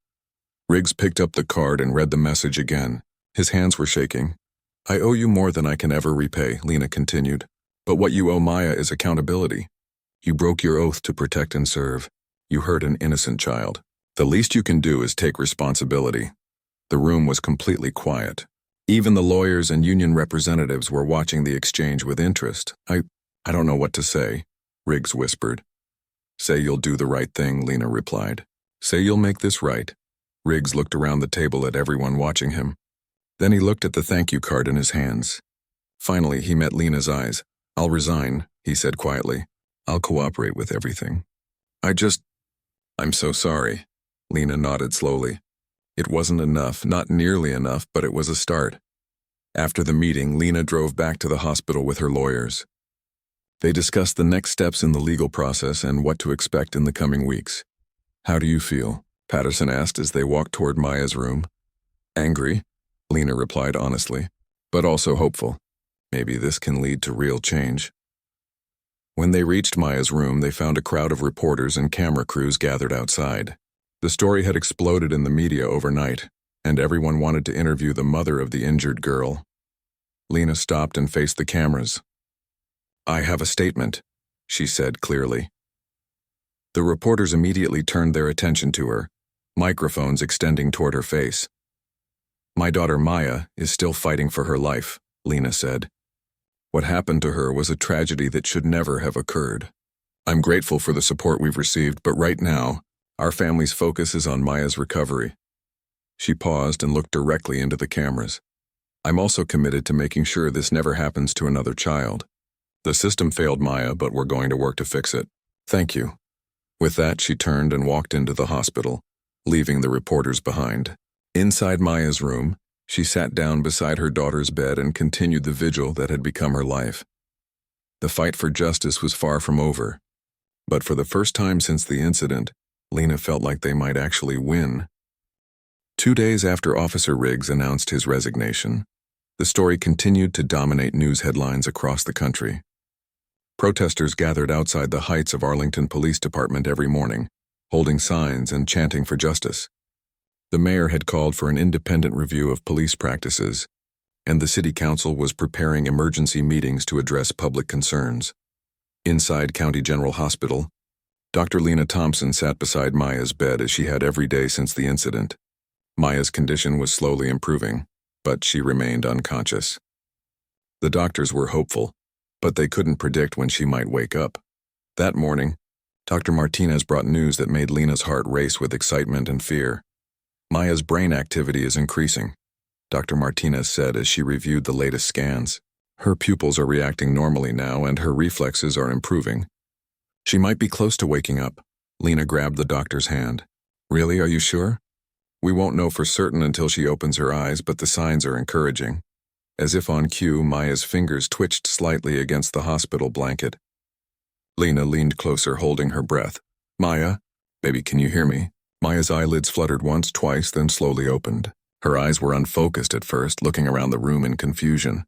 Riggs picked up the card and read the message again. His hands were shaking. I owe you more than I can ever repay, Lena continued. But what you owe Maya is accountability. You broke your oath to protect and serve. You hurt an innocent child. The least you can do is take responsibility. The room was completely quiet. Even the lawyers and union representatives were watching the exchange with interest. I don't know what to say, Riggs whispered. Say you'll do the right thing, Lena replied. Say you'll make this right. Riggs looked around the table at everyone watching him. Then he looked at the thank you card in his hands. Finally, he met Lena's eyes. I'll resign, he said quietly. I'll cooperate with everything. I'm so sorry. Lena nodded slowly. It wasn't enough, not nearly enough, but it was a start. After the meeting, Lena drove back to the hospital with her lawyers. They discussed the next steps in the legal process and what to expect in the coming weeks. How do you feel? Patterson asked as they walked toward Maya's room. Angry, Lena replied honestly, but also hopeful. Maybe this can lead to real change. When they reached Maya's room, they found a crowd of reporters and camera crews gathered outside. The story had exploded in the media overnight, and everyone wanted to interview the mother of the injured girl. Lena stopped and faced the cameras. I have a statement, she said clearly. The reporters immediately turned their attention to her, microphones extending toward her face. My daughter Maya is still fighting for her life, Lena said. What happened to her was a tragedy that should never have occurred. I'm grateful for the support we've received, but right now, our family's focus is on Maya's recovery. She paused and looked directly into the cameras. I'm also committed to making sure this never happens to another child. The system failed Maya, but we're going to work to fix it. Thank you. With that, she turned and walked into the hospital, leaving the reporters behind. Inside Maya's room, she sat down beside her daughter's bed and continued the vigil that had become her life. The fight for justice was far from over, but for the first time since the incident, Lena felt like they might actually win. 2 days after Officer Riggs announced his resignation, the story continued to dominate news headlines across the country. Protesters gathered outside the Heights of Arlington Police Department every morning, holding signs and chanting for justice. The mayor had called for an independent review of police practices, and the city council was preparing emergency meetings to address public concerns. Inside County General Hospital, Dr. Lena Thompson sat beside Maya's bed as she had every day since the incident. Maya's condition was slowly improving, but she remained unconscious. The doctors were hopeful, but they couldn't predict when she might wake up. That morning, Dr. Martinez brought news that made Lena's heart race with excitement and fear. Maya's brain activity is increasing, Dr. Martinez said as she reviewed the latest scans. Her pupils are reacting normally now and her reflexes are improving. She might be close to waking up. Lena grabbed the doctor's hand. Really, are you sure? We won't know for certain until she opens her eyes, but the signs are encouraging. As if on cue, Maya's fingers twitched slightly against the hospital blanket. Lena leaned closer, holding her breath. Maya? Baby, can you hear me? Maya's eyelids fluttered once, twice, then slowly opened. Her eyes were unfocused at first, looking around the room in confusion.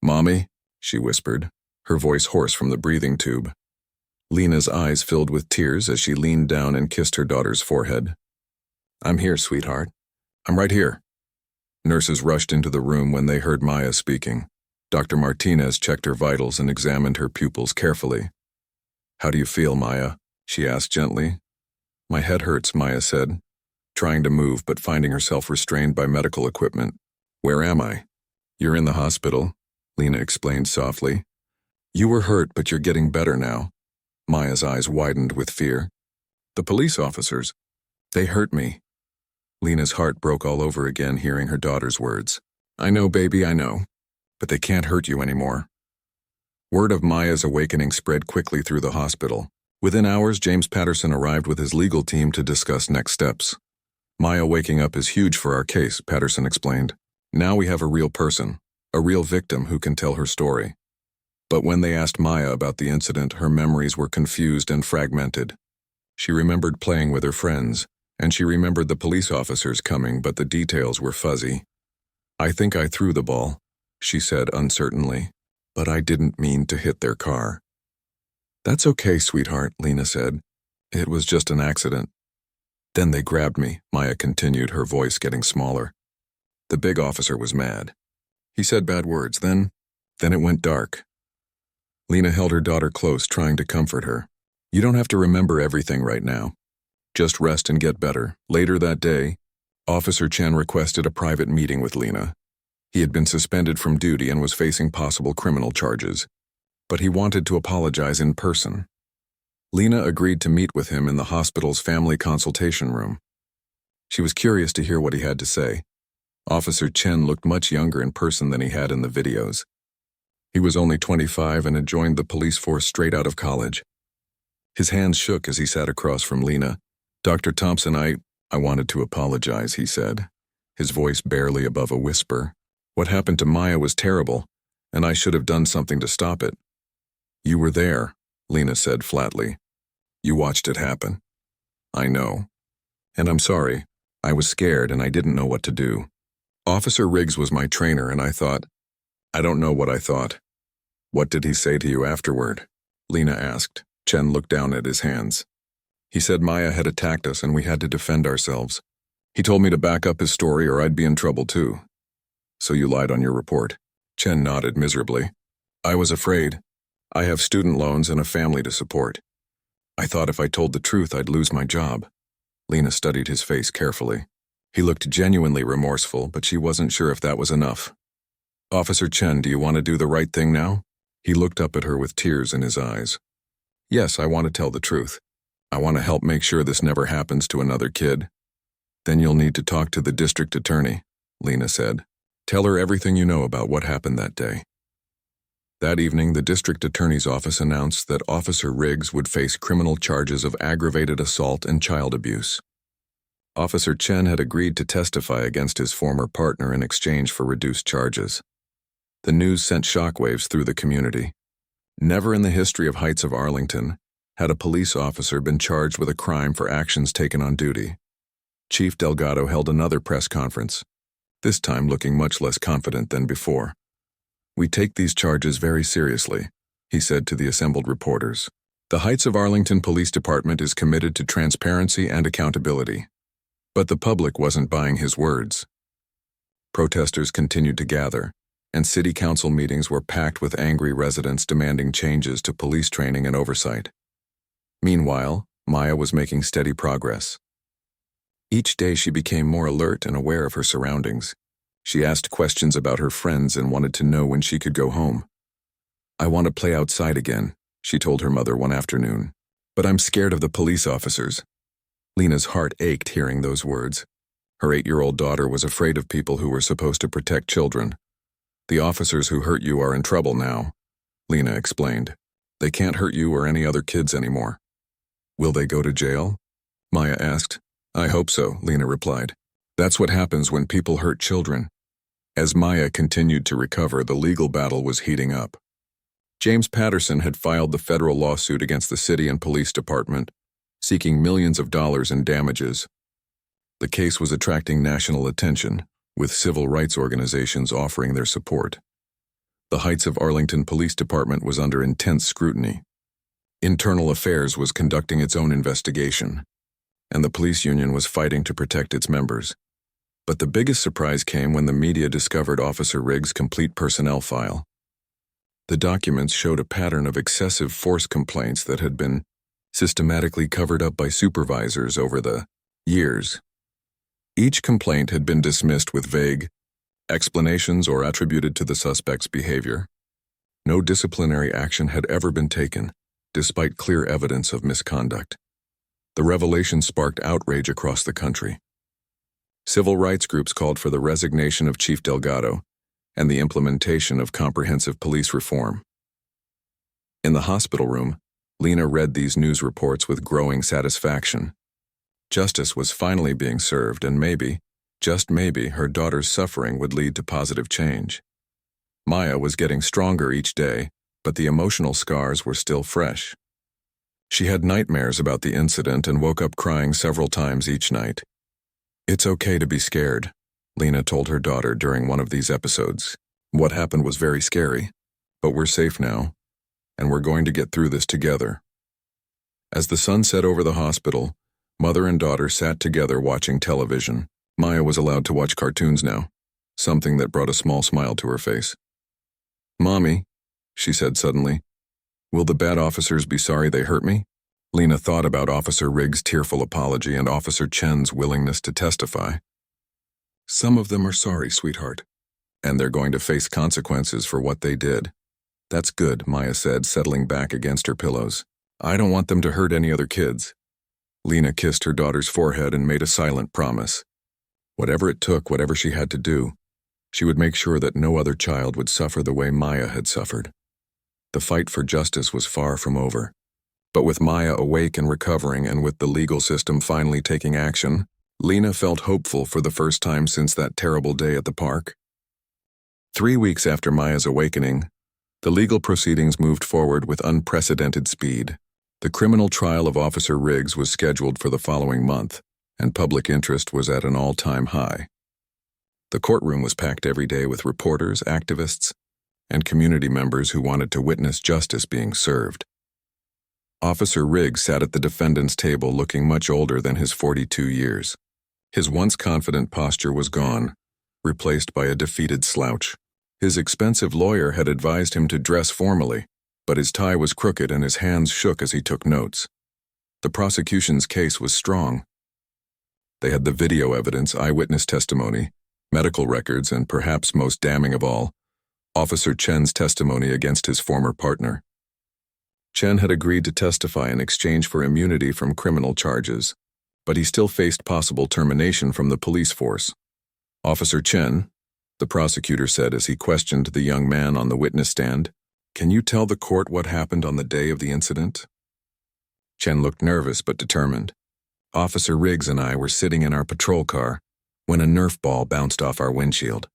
Mommy? She whispered, her voice hoarse from the breathing tube. Lena's eyes filled with tears as she leaned down and kissed her daughter's forehead. I'm here, sweetheart. I'm right here. Nurses rushed into the room when they heard Maya speaking. Dr. Martinez checked her vitals and examined her pupils carefully. How do you feel, Maya? She asked gently. My head hurts, Maya said, trying to move but finding herself restrained by medical equipment. Where am I? You're in the hospital, Lena explained softly. You were hurt, but you're getting better now. Maya's eyes widened with fear. The police officers, they hurt me. Lena's heart broke all over again hearing her daughter's words. I know, baby, I know. But they can't hurt you anymore. Word of Maya's awakening spread quickly through the hospital. Within hours, James Patterson arrived with his legal team to discuss next steps. Maya waking up is huge for our case, Patterson explained. Now we have a real person, a real victim who can tell her story. But when they asked Maya about the incident, her memories were confused and fragmented. She remembered playing with her friends, and she remembered the police officers coming, but the details were fuzzy. I think I threw the ball, she said uncertainly, but I didn't mean to hit their car. "That's okay, sweetheart," Lena said. "It was just an accident." "Then they grabbed me," Maya continued, her voice getting smaller. "The big officer was mad. He said bad words, then it went dark." Lena held her daughter close, trying to comfort her. "You don't have to remember everything right now. Just rest and get better." Later that day, Officer Chen requested a private meeting with Lena. He had been suspended from duty and was facing possible criminal charges, but he wanted to apologize in person. Lena agreed to meet with him in the hospital's family consultation room. She was curious to hear what he had to say. Officer Chen looked much younger in person than he had in the videos. He was only 25 and had joined the police force straight out of college. His hands shook as he sat across from Lena. "Dr. Thompson, I wanted to apologize," he said, his voice barely above a whisper. "What happened to Maya was terrible, and I should have done something to stop it." "You were there," Lena said flatly. "You watched it happen." "I know. And I'm sorry. I was scared and I didn't know what to do. Officer Riggs was my trainer and I don't know what I thought." "What did he say to you afterward?" Lena asked. Chen looked down at his hands. "He said Maya had attacked us and we had to defend ourselves. He told me to back up his story or I'd be in trouble too." "So you lied on your report?" Chen nodded miserably. "I was afraid. I have student loans and a family to support. I thought if I told the truth I'd lose my job." Lena studied his face carefully. He looked genuinely remorseful, but she wasn't sure if that was enough. "Officer Chen, do you want to do the right thing now?" He looked up at her with tears in his eyes. "Yes, I want to tell the truth. I want to help make sure this never happens to another kid." "Then you'll need to talk to the district attorney," Lena said. "Tell her everything you know about what happened that day." That evening, the district attorney's office announced that Officer Riggs would face criminal charges of aggravated assault and child abuse. Officer Chen had agreed to testify against his former partner in exchange for reduced charges. The news sent shockwaves through the community. Never in the history of Heights of Arlington had a police officer been charged with a crime for actions taken on duty. Chief Delgado held another press conference, this time looking much less confident than before. "We take these charges very seriously," he said to the assembled reporters. "The Heights of Arlington Police Department is committed to transparency and accountability." But the public wasn't buying his words. Protesters continued to gather, and city council meetings were packed with angry residents demanding changes to police training and oversight. Meanwhile, Maya was making steady progress. Each day she became more alert and aware of her surroundings. She asked questions about her friends and wanted to know when she could go home. "I want to play outside again," she told her mother one afternoon. "But I'm scared of the police officers." Lena's heart ached hearing those words. Her 8-year-old daughter was afraid of people who were supposed to protect children. "The officers who hurt you are in trouble now," Lena explained. "They can't hurt you or any other kids anymore." "Will they go to jail?" Maya asked. "I hope so," Lena replied. "That's what happens when people hurt children." As Maya continued to recover, the legal battle was heating up. James Patterson had filed the federal lawsuit against the city and police department, seeking millions of dollars in damages. The case was attracting national attention, with civil rights organizations offering their support. The Heights of Arlington Police Department was under intense scrutiny. Internal Affairs was conducting its own investigation, and the police union was fighting to protect its members. But the biggest surprise came when the media discovered Officer Riggs' complete personnel file. The documents showed a pattern of excessive force complaints that had been systematically covered up by supervisors over the years. Each complaint had been dismissed with vague explanations or attributed to the suspect's behavior. No disciplinary action had ever been taken, despite clear evidence of misconduct. The revelation sparked outrage across the country. Civil rights groups called for the resignation of Chief Delgado and the implementation of comprehensive police reform. In the hospital room, Lena read these news reports with growing satisfaction. Justice was finally being served, and maybe, just maybe, her daughter's suffering would lead to positive change. Maya was getting stronger each day, but the emotional scars were still fresh. She had nightmares about the incident and woke up crying several times each night. "It's okay to be scared," Lena told her daughter during one of these episodes. "What happened was very scary, but we're safe now. and we're going to get through this together. As the sun set over the hospital, mother and daughter sat together watching television. Maya was allowed to watch cartoons now, something that brought a small smile to her face. "Mommy," she said suddenly, "will the bad officers be sorry they hurt me?" Lena thought about Officer Riggs' tearful apology and Officer Chen's willingness to testify. "Some of them are sorry, sweetheart, and they're going to face consequences for what they did." "That's good," Maya said, settling back against her pillows. "I don't want them to hurt any other kids." Lena kissed her daughter's forehead and made a silent promise. Whatever it took, whatever she had to do, she would make sure that no other child would suffer the way Maya had suffered. The fight for justice was far from over. But with Maya awake and recovering, and with the legal system finally taking action, Lena felt hopeful for the first time since that terrible day at the park. 3 weeks after Maya's awakening, the legal proceedings moved forward with unprecedented speed. The criminal trial of Officer Riggs was scheduled for the following month, and public interest was at an all-time high. The courtroom was packed every day with reporters, activists, and community members who wanted to witness justice being served. Officer Riggs sat at the defendant's table looking much older than his 42 years. His once confident posture was gone, replaced by a defeated slouch. His expensive lawyer had advised him to dress formally, but his tie was crooked and his hands shook as he took notes. The prosecution's case was strong. They had the video evidence, eyewitness testimony, medical records, and perhaps most damning of all, Officer Chen's testimony against his former partner. Chen had agreed to testify in exchange for immunity from criminal charges, but he still faced possible termination from the police force. "Officer Chen," the prosecutor said as he questioned the young man on the witness stand, "can you tell the court what happened on the day of the incident?" Chen looked nervous but determined. "Officer Riggs and I were sitting in our patrol car when a Nerf ball bounced off our windshield.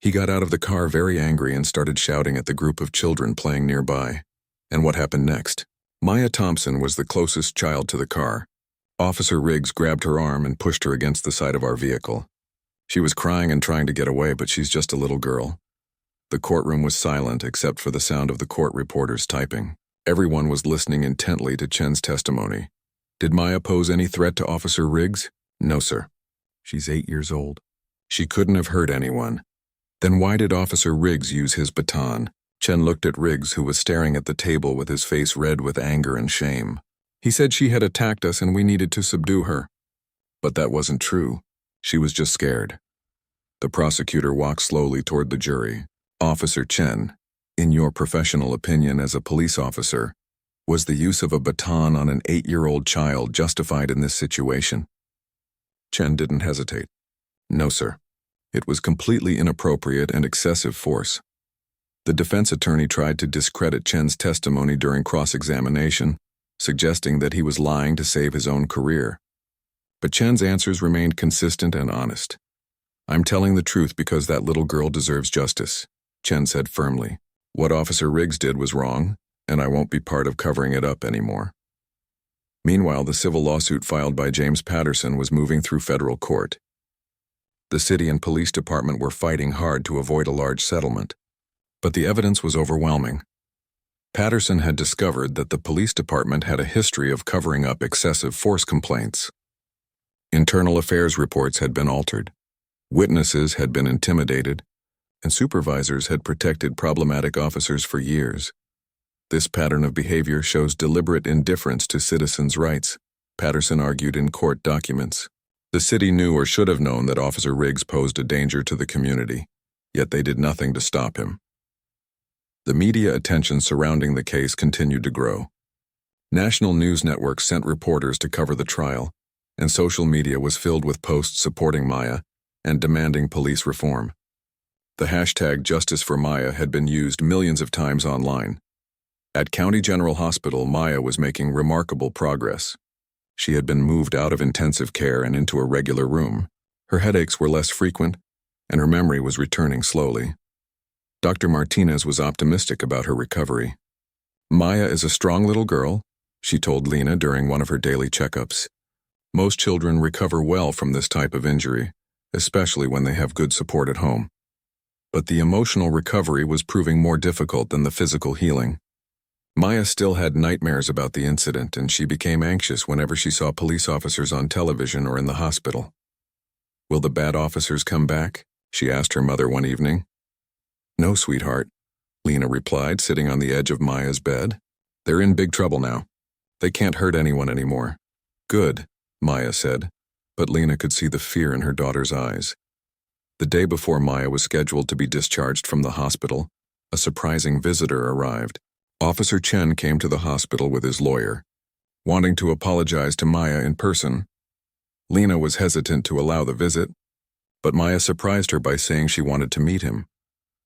He got out of the car very angry and started shouting at the group of children playing nearby." "And what happened next?" Maya Thompson was the closest child to the car. Officer Riggs grabbed her arm and pushed her against the side of our vehicle. She was crying and trying to get away, but she's just a little girl. The courtroom was silent except for the sound of the court reporters typing. Everyone was listening intently to Chen's testimony. "Did Maya pose any threat to Officer Riggs?" "No, sir. She's 8 years old. She couldn't have hurt anyone." "Then why did Officer Riggs use his baton?" Chen looked at Riggs, who was staring at the table with his face red with anger and shame. "He said she had attacked us and we needed to subdue her." "But that wasn't true. She was just scared." The prosecutor walked slowly toward the jury. "Officer Chen, in your professional opinion as a police officer, was the use of a baton on an 8-year-old child justified in this situation?" Chen didn't hesitate. "No, sir. It was completely inappropriate and excessive force." The defense attorney tried to discredit Chen's testimony during cross-examination, suggesting that he was lying to save his own career. But Chen's answers remained consistent and honest. "I'm telling the truth because that little girl deserves justice," Chen said firmly. "What Officer Riggs did was wrong, and I won't be part of covering it up anymore." Meanwhile, the civil lawsuit filed by James Patterson was moving through federal court. The city and police department were fighting hard to avoid a large settlement, but the evidence was overwhelming. Patterson had discovered that the police department had a history of covering up excessive force complaints. Internal affairs reports had been altered, witnesses had been intimidated, and supervisors had protected problematic officers for years. This pattern of behavior shows deliberate indifference to citizens' rights, Patterson argued in court documents. The city knew or should have known that Officer Riggs posed a danger to the community, yet they did nothing to stop him. The media attention surrounding the case continued to grow. National news networks sent reporters to cover the trial, and social media was filled with posts supporting Maya and demanding police reform. The hashtag Justice for Maya had been used millions of times online. At County General Hospital, Maya was making remarkable progress. She had been moved out of intensive care and into a regular room. Her headaches were less frequent, and her memory was returning slowly. Dr. Martinez was optimistic about her recovery. "Maya is a strong little girl," she told Lena during one of her daily checkups. "Most children recover well from this type of injury, especially when they have good support at home. But the emotional recovery was proving more difficult than the physical healing." Maya still had nightmares about the incident, and she became anxious whenever she saw police officers on television or in the hospital. "Will the bad officers come back?" she asked her mother one evening. "No, sweetheart," Lena replied, sitting on the edge of Maya's bed. "They're in big trouble now. They can't hurt anyone anymore." "Good," Maya said, but Lena could see the fear in her daughter's eyes. The day before Maya was scheduled to be discharged from the hospital, a surprising visitor arrived. Officer Chen came to the hospital with his lawyer, wanting to apologize to Maya in person. Lena was hesitant to allow the visit, but Maya surprised her by saying she wanted to meet him.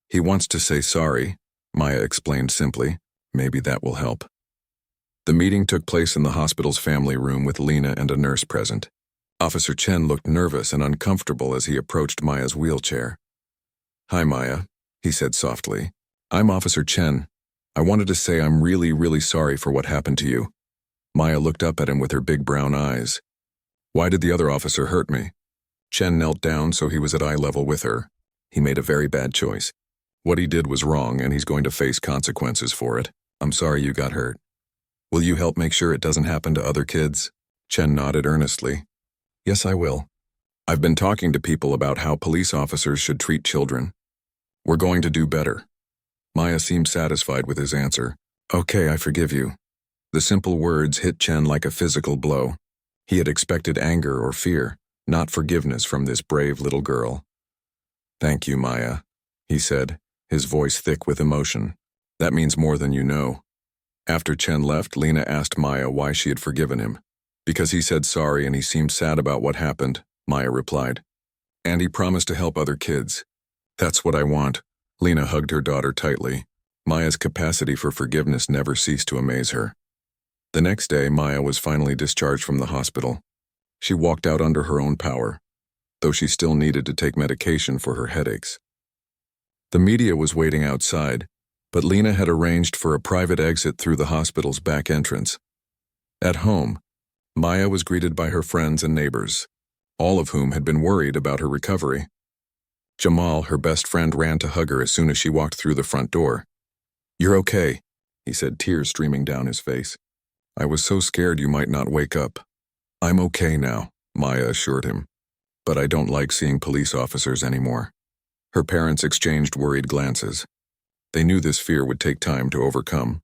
"He wants to say sorry," Maya explained simply. "Maybe that will help." The meeting took place in the hospital's family room with Lena and a nurse present. Officer Chen looked nervous and uncomfortable as he approached Maya's wheelchair. "Hi, Maya," he said softly. "I'm Officer Chen. I wanted to say I'm really sorry for what happened to you." Maya looked up at him with her big brown eyes. "Why did the other officer hurt me?" Chen knelt down so he was at eye level with her. "He made a very bad choice. What he did was wrong, and he's going to face consequences for it. I'm sorry you got hurt. Will you help make sure it doesn't happen to other kids?" Chen nodded earnestly. "Yes, I will. I've been talking to people about how police officers should treat children. We're going to do better." Maya seemed satisfied with his answer. "Okay, I forgive you." The simple words hit Chen like a physical blow. He had expected anger or fear, not forgiveness from this brave little girl. "Thank you, Maya," he said, his voice thick with emotion. "That means more than you know." After Chen left, Lena asked Maya why she had forgiven him. "Because he said sorry and he seemed sad about what happened," Maya replied. "And he promised to help other kids. That's what I want." Lena hugged her daughter tightly. Maya's capacity for forgiveness never ceased to amaze her. The next day, Maya was finally discharged from the hospital. She walked out under her own power, though she still needed to take medication for her headaches. The media was waiting outside, but Lena had arranged for a private exit through the hospital's back entrance. At home, Maya was greeted by her friends and neighbors, all of whom had been worried about her recovery. Jamal, her best friend, ran to hug her as soon as she walked through the front door. "You're okay," he said, tears streaming down his face. "I was so scared you might not wake up." "I'm okay now," Maya assured him. "But I don't like seeing police officers anymore." Her parents exchanged worried glances. They knew this fear would take time to overcome.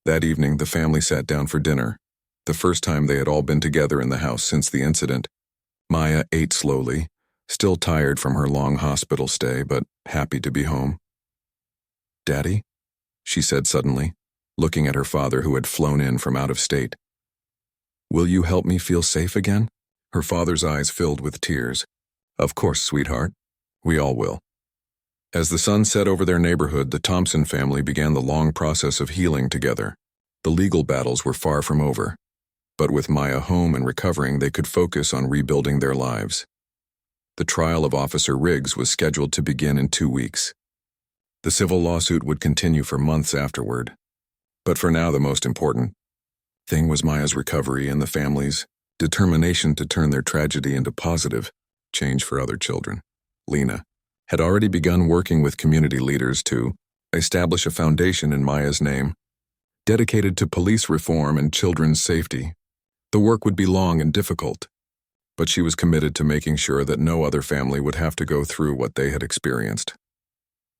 That evening, the family sat down for dinner, the first time they had all been together in the house since the incident. Maya ate slowly, still tired from her long hospital stay, but happy to be home. "Daddy?" she said suddenly, looking at her father who had flown in from out of state. "Will you help me feel safe again?" Her father's eyes filled with tears. "Of course, sweetheart. We all will." As the sun set over their neighborhood, the Thompson family began the long process of healing together. The legal battles were far from over, but with Maya home and recovering, they could focus on rebuilding their lives. The trial of Officer Riggs was scheduled to begin in 2 weeks. The civil lawsuit would continue for months afterward. But for now, the most important thing was Maya's recovery and the family's determination to turn their tragedy into positive change for other children. Lena had already begun working with community leaders to establish a foundation in Maya's name, dedicated to police reform and children's safety. The work would be long and difficult, but she was committed to making sure that no other family would have to go through what they had experienced.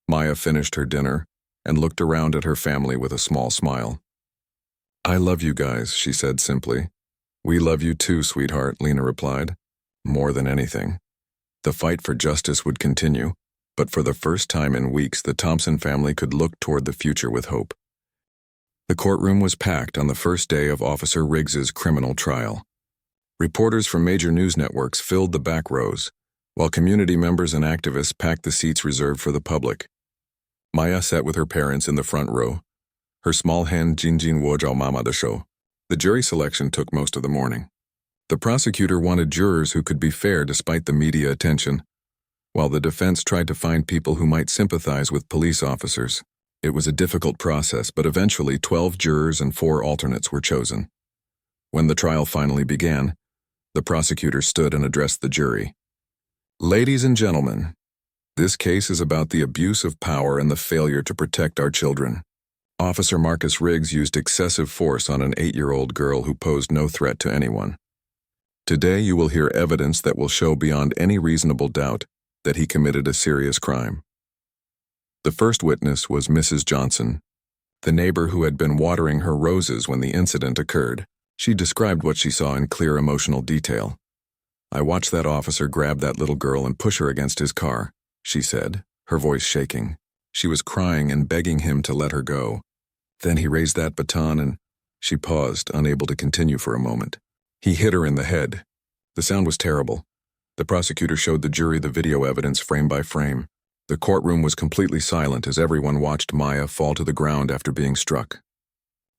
Maya finished her dinner and looked around at her family with a small smile. "I love you guys," she said simply. "We love you too, sweetheart," Lena replied. More than anything, the fight for justice would continue, but for the first time in weeks, the Thompson family could look toward the future with hope. The courtroom was packed on the first day of Officer Riggs's criminal trial. Reporters from major news networks filled the back rows, while community members and activists packed the seats reserved for the public. Maya sat with her parents in the front row, her small hand Jinjin Wojao Mama de show. The jury selection took most of the morning. The prosecutor wanted jurors who could be fair despite the media attention, while the defense tried to find people who might sympathize with police officers. It was a difficult process, but eventually 12 jurors and 4 alternates were chosen. When the trial finally began, the prosecutor stood and addressed the jury. "Ladies and gentlemen, this case is about the abuse of power and the failure to protect our children. Officer Marcus Riggs used excessive force on an 8-year-old girl who posed no threat to anyone. Today you will hear evidence that will show beyond any reasonable doubt that he committed a serious crime. The first witness was Mrs. Johnson, the neighbor who had been watering her roses when the incident occurred. She described what she saw in clear emotional detail. "I watched that officer grab that little girl and push her against his car," she said, her voice shaking. She was crying and begging him to let her go. Then he raised that baton and she paused, unable to continue for a moment. He hit her in the head. The sound was terrible. The prosecutor showed the jury the video evidence frame by frame. The courtroom was completely silent as everyone watched Maya fall to the ground after being struck.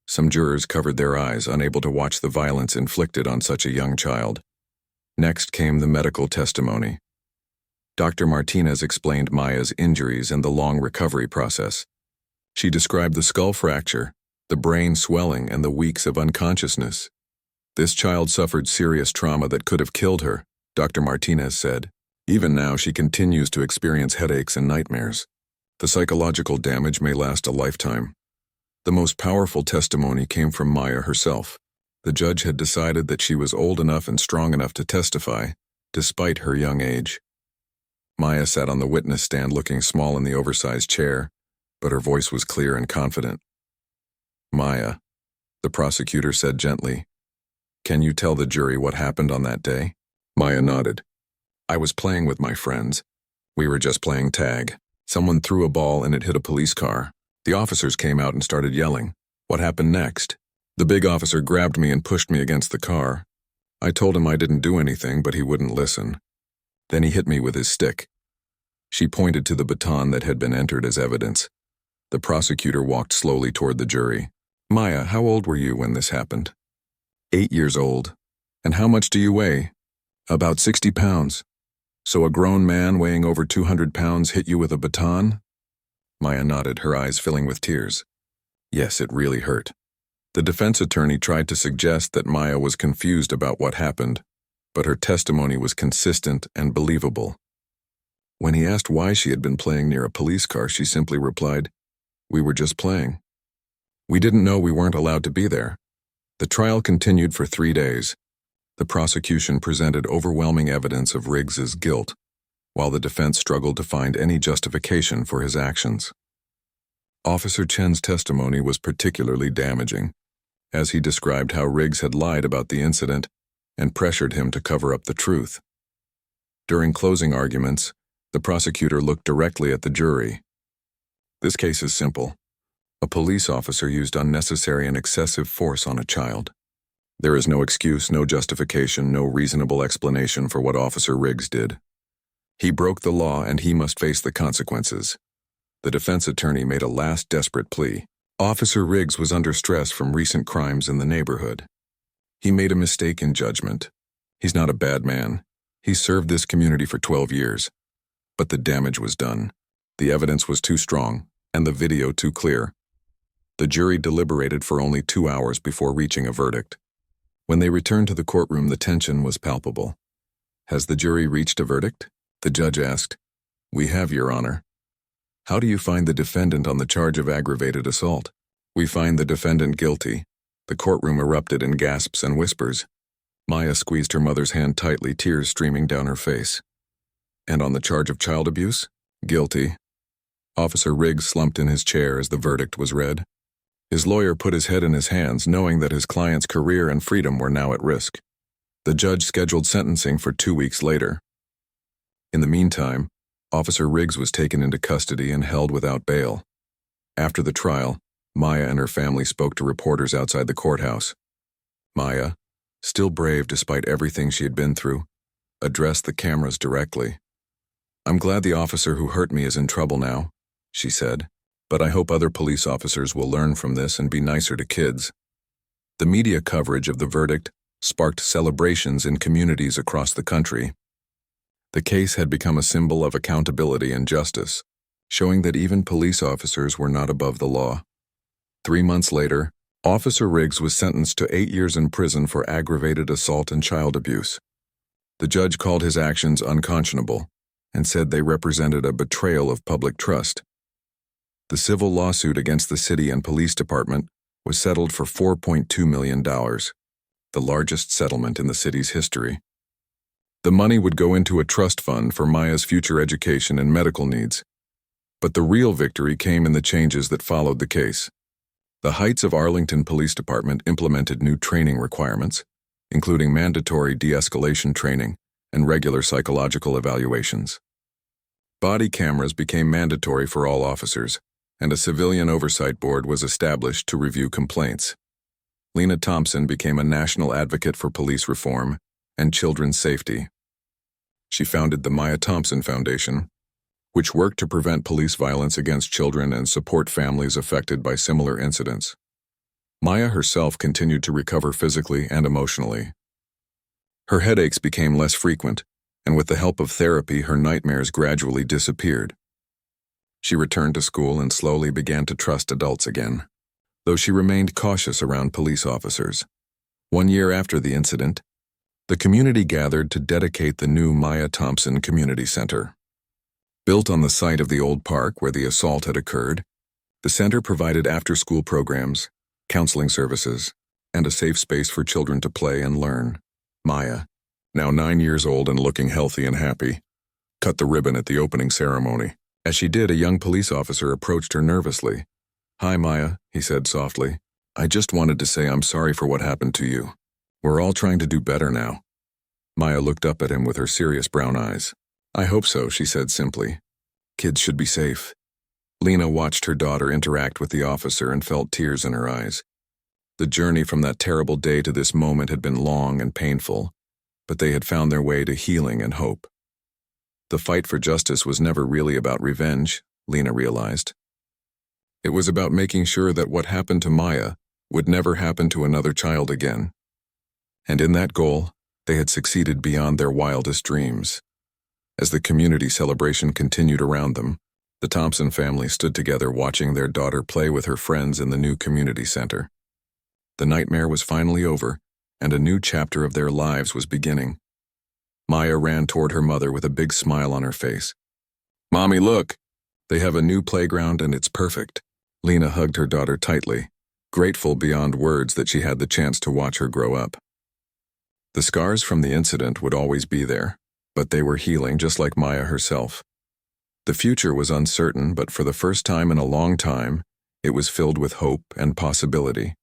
Some jurors covered their eyes, unable to watch the violence inflicted on such a young child. Next came the medical testimony. Dr. Martinez explained Maya's injuries and the long recovery process. She described the skull fracture, the brain swelling, and the weeks of unconsciousness. "This child suffered serious trauma that could have killed her," Dr. Martinez said. "Even now, she continues to experience headaches and nightmares. The psychological damage may last a lifetime." The most powerful testimony came from Maya herself. The judge had decided that she was old enough and strong enough to testify, despite her young age. Maya sat on the witness stand looking small in the oversized chair, but her voice was clear and confident. "Maya," the prosecutor said gently, "can you tell the jury what happened on that day?" Maya nodded. "I was playing with my friends. We were just playing tag. Someone threw a ball and it hit a police car. The officers came out and started yelling. What happened next? The big officer grabbed me and pushed me against the car. I told him I didn't do anything, but he wouldn't listen. Then he hit me with his stick." She pointed to the baton that had been entered as evidence. The prosecutor walked slowly toward the jury. "Maya, how old were you when this happened?" 8 years old. "And how much do you weigh?" "About 60 pounds. So a grown man weighing over 200 pounds hit you with a baton?" Maya nodded, her eyes filling with tears. "Yes, it really hurt." The defense attorney tried to suggest that Maya was confused about what happened, but her testimony was consistent and believable. When he asked why she had been playing near a police car, she simply replied, "We were just playing. We didn't know we weren't allowed to be there." The trial continued for 3 days. The prosecution presented overwhelming evidence of Riggs's guilt, while the defense struggled to find any justification for his actions. Officer Chen's testimony was particularly damaging, as he described how Riggs had lied about the incident and pressured him to cover up the truth. During closing arguments, the prosecutor looked directly at the jury. "This case is simple. A police officer used unnecessary and excessive force on a child. There is no excuse, no justification, no reasonable explanation for what Officer Riggs did. He broke the law and he must face the consequences." The defense attorney made a last desperate plea. Officer Riggs was under stress from recent crimes in the neighborhood. He made a mistake in judgment. He's not a bad man. He served this community for 12 years. But the damage was done. The evidence was too strong, and the video too clear. The jury deliberated for only 2 hours before reaching a verdict. When they returned to the courtroom, the tension was palpable. "Has the jury reached a verdict?" The judge asked. "We have, Your Honor." "How do you find the defendant on the charge of aggravated assault?" "We find the defendant guilty." The courtroom erupted in gasps and whispers. Maya squeezed her mother's hand tightly, tears streaming down her face. "And on the charge of child abuse?" "Guilty." Officer Riggs slumped in his chair as the verdict was read. His lawyer put his head in his hands, knowing that his client's career and freedom were now at risk. The judge scheduled sentencing for 2 weeks later. In the meantime, Officer Riggs was taken into custody and held without bail. After the trial, Maya and her family spoke to reporters outside the courthouse. Maya, still brave despite everything she had been through, addressed the cameras directly. "I'm glad the officer who hurt me is in trouble now," she said, "but I hope other police officers will learn from this and be nicer to kids." The media coverage of the verdict sparked celebrations in communities across the country. The case had become a symbol of accountability and justice, showing that even police officers were not above the law. 3 months later, Officer Riggs was sentenced to 8 years in prison for aggravated assault and child abuse. The judge called his actions unconscionable and said they represented a betrayal of public trust. The civil lawsuit against the city and police department was settled for $4.2 million, the largest settlement in the city's history. The money would go into a trust fund for Maya's future education and medical needs. But the real victory came in the changes that followed the case. The Heights of Arlington Police Department implemented new training requirements, including mandatory de-escalation training and regular psychological evaluations. Body cameras became mandatory for all officers, and a civilian oversight board was established to review complaints. Lena Thompson became a national advocate for police reform and children's safety. She founded the Maya Thompson Foundation, which worked to prevent police violence against children and support families affected by similar incidents. Maya herself continued to recover physically and emotionally. Her headaches became less frequent, and with the help of therapy, her nightmares gradually disappeared. She returned to school and slowly began to trust adults again, though she remained cautious around police officers. 1 year after the incident, the community gathered to dedicate the new Maya Thompson Community Center. Built on the site of the old park where the assault had occurred, the center provided after-school programs, counseling services, and a safe space for children to play and learn. Maya, now 9 years old and looking healthy and happy, cut the ribbon at the opening ceremony. As she did, a young police officer approached her nervously. "Hi, Maya," he said softly. "I just wanted to say I'm sorry for what happened to you. We're all trying to do better now." Maya looked up at him with her serious brown eyes. "I hope so," she said simply. "Kids should be safe." Lena watched her daughter interact with the officer and felt tears in her eyes. The journey from that terrible day to this moment had been long and painful, but they had found their way to healing and hope. The fight for justice was never really about revenge, Lena realized. It was about making sure that what happened to Maya would never happen to another child again. And in that goal, they had succeeded beyond their wildest dreams. As the community celebration continued around them, the Thompson family stood together watching their daughter play with her friends in the new community center. The nightmare was finally over, and a new chapter of their lives was beginning. Maya ran toward her mother with a big smile on her face. "Mommy, look! They have a new playground and it's perfect." Lena hugged her daughter tightly, grateful beyond words that she had the chance to watch her grow up. The scars from the incident would always be there, but they were healing just like Maya herself. The future was uncertain, but for the first time in a long time, it was filled with hope and possibility.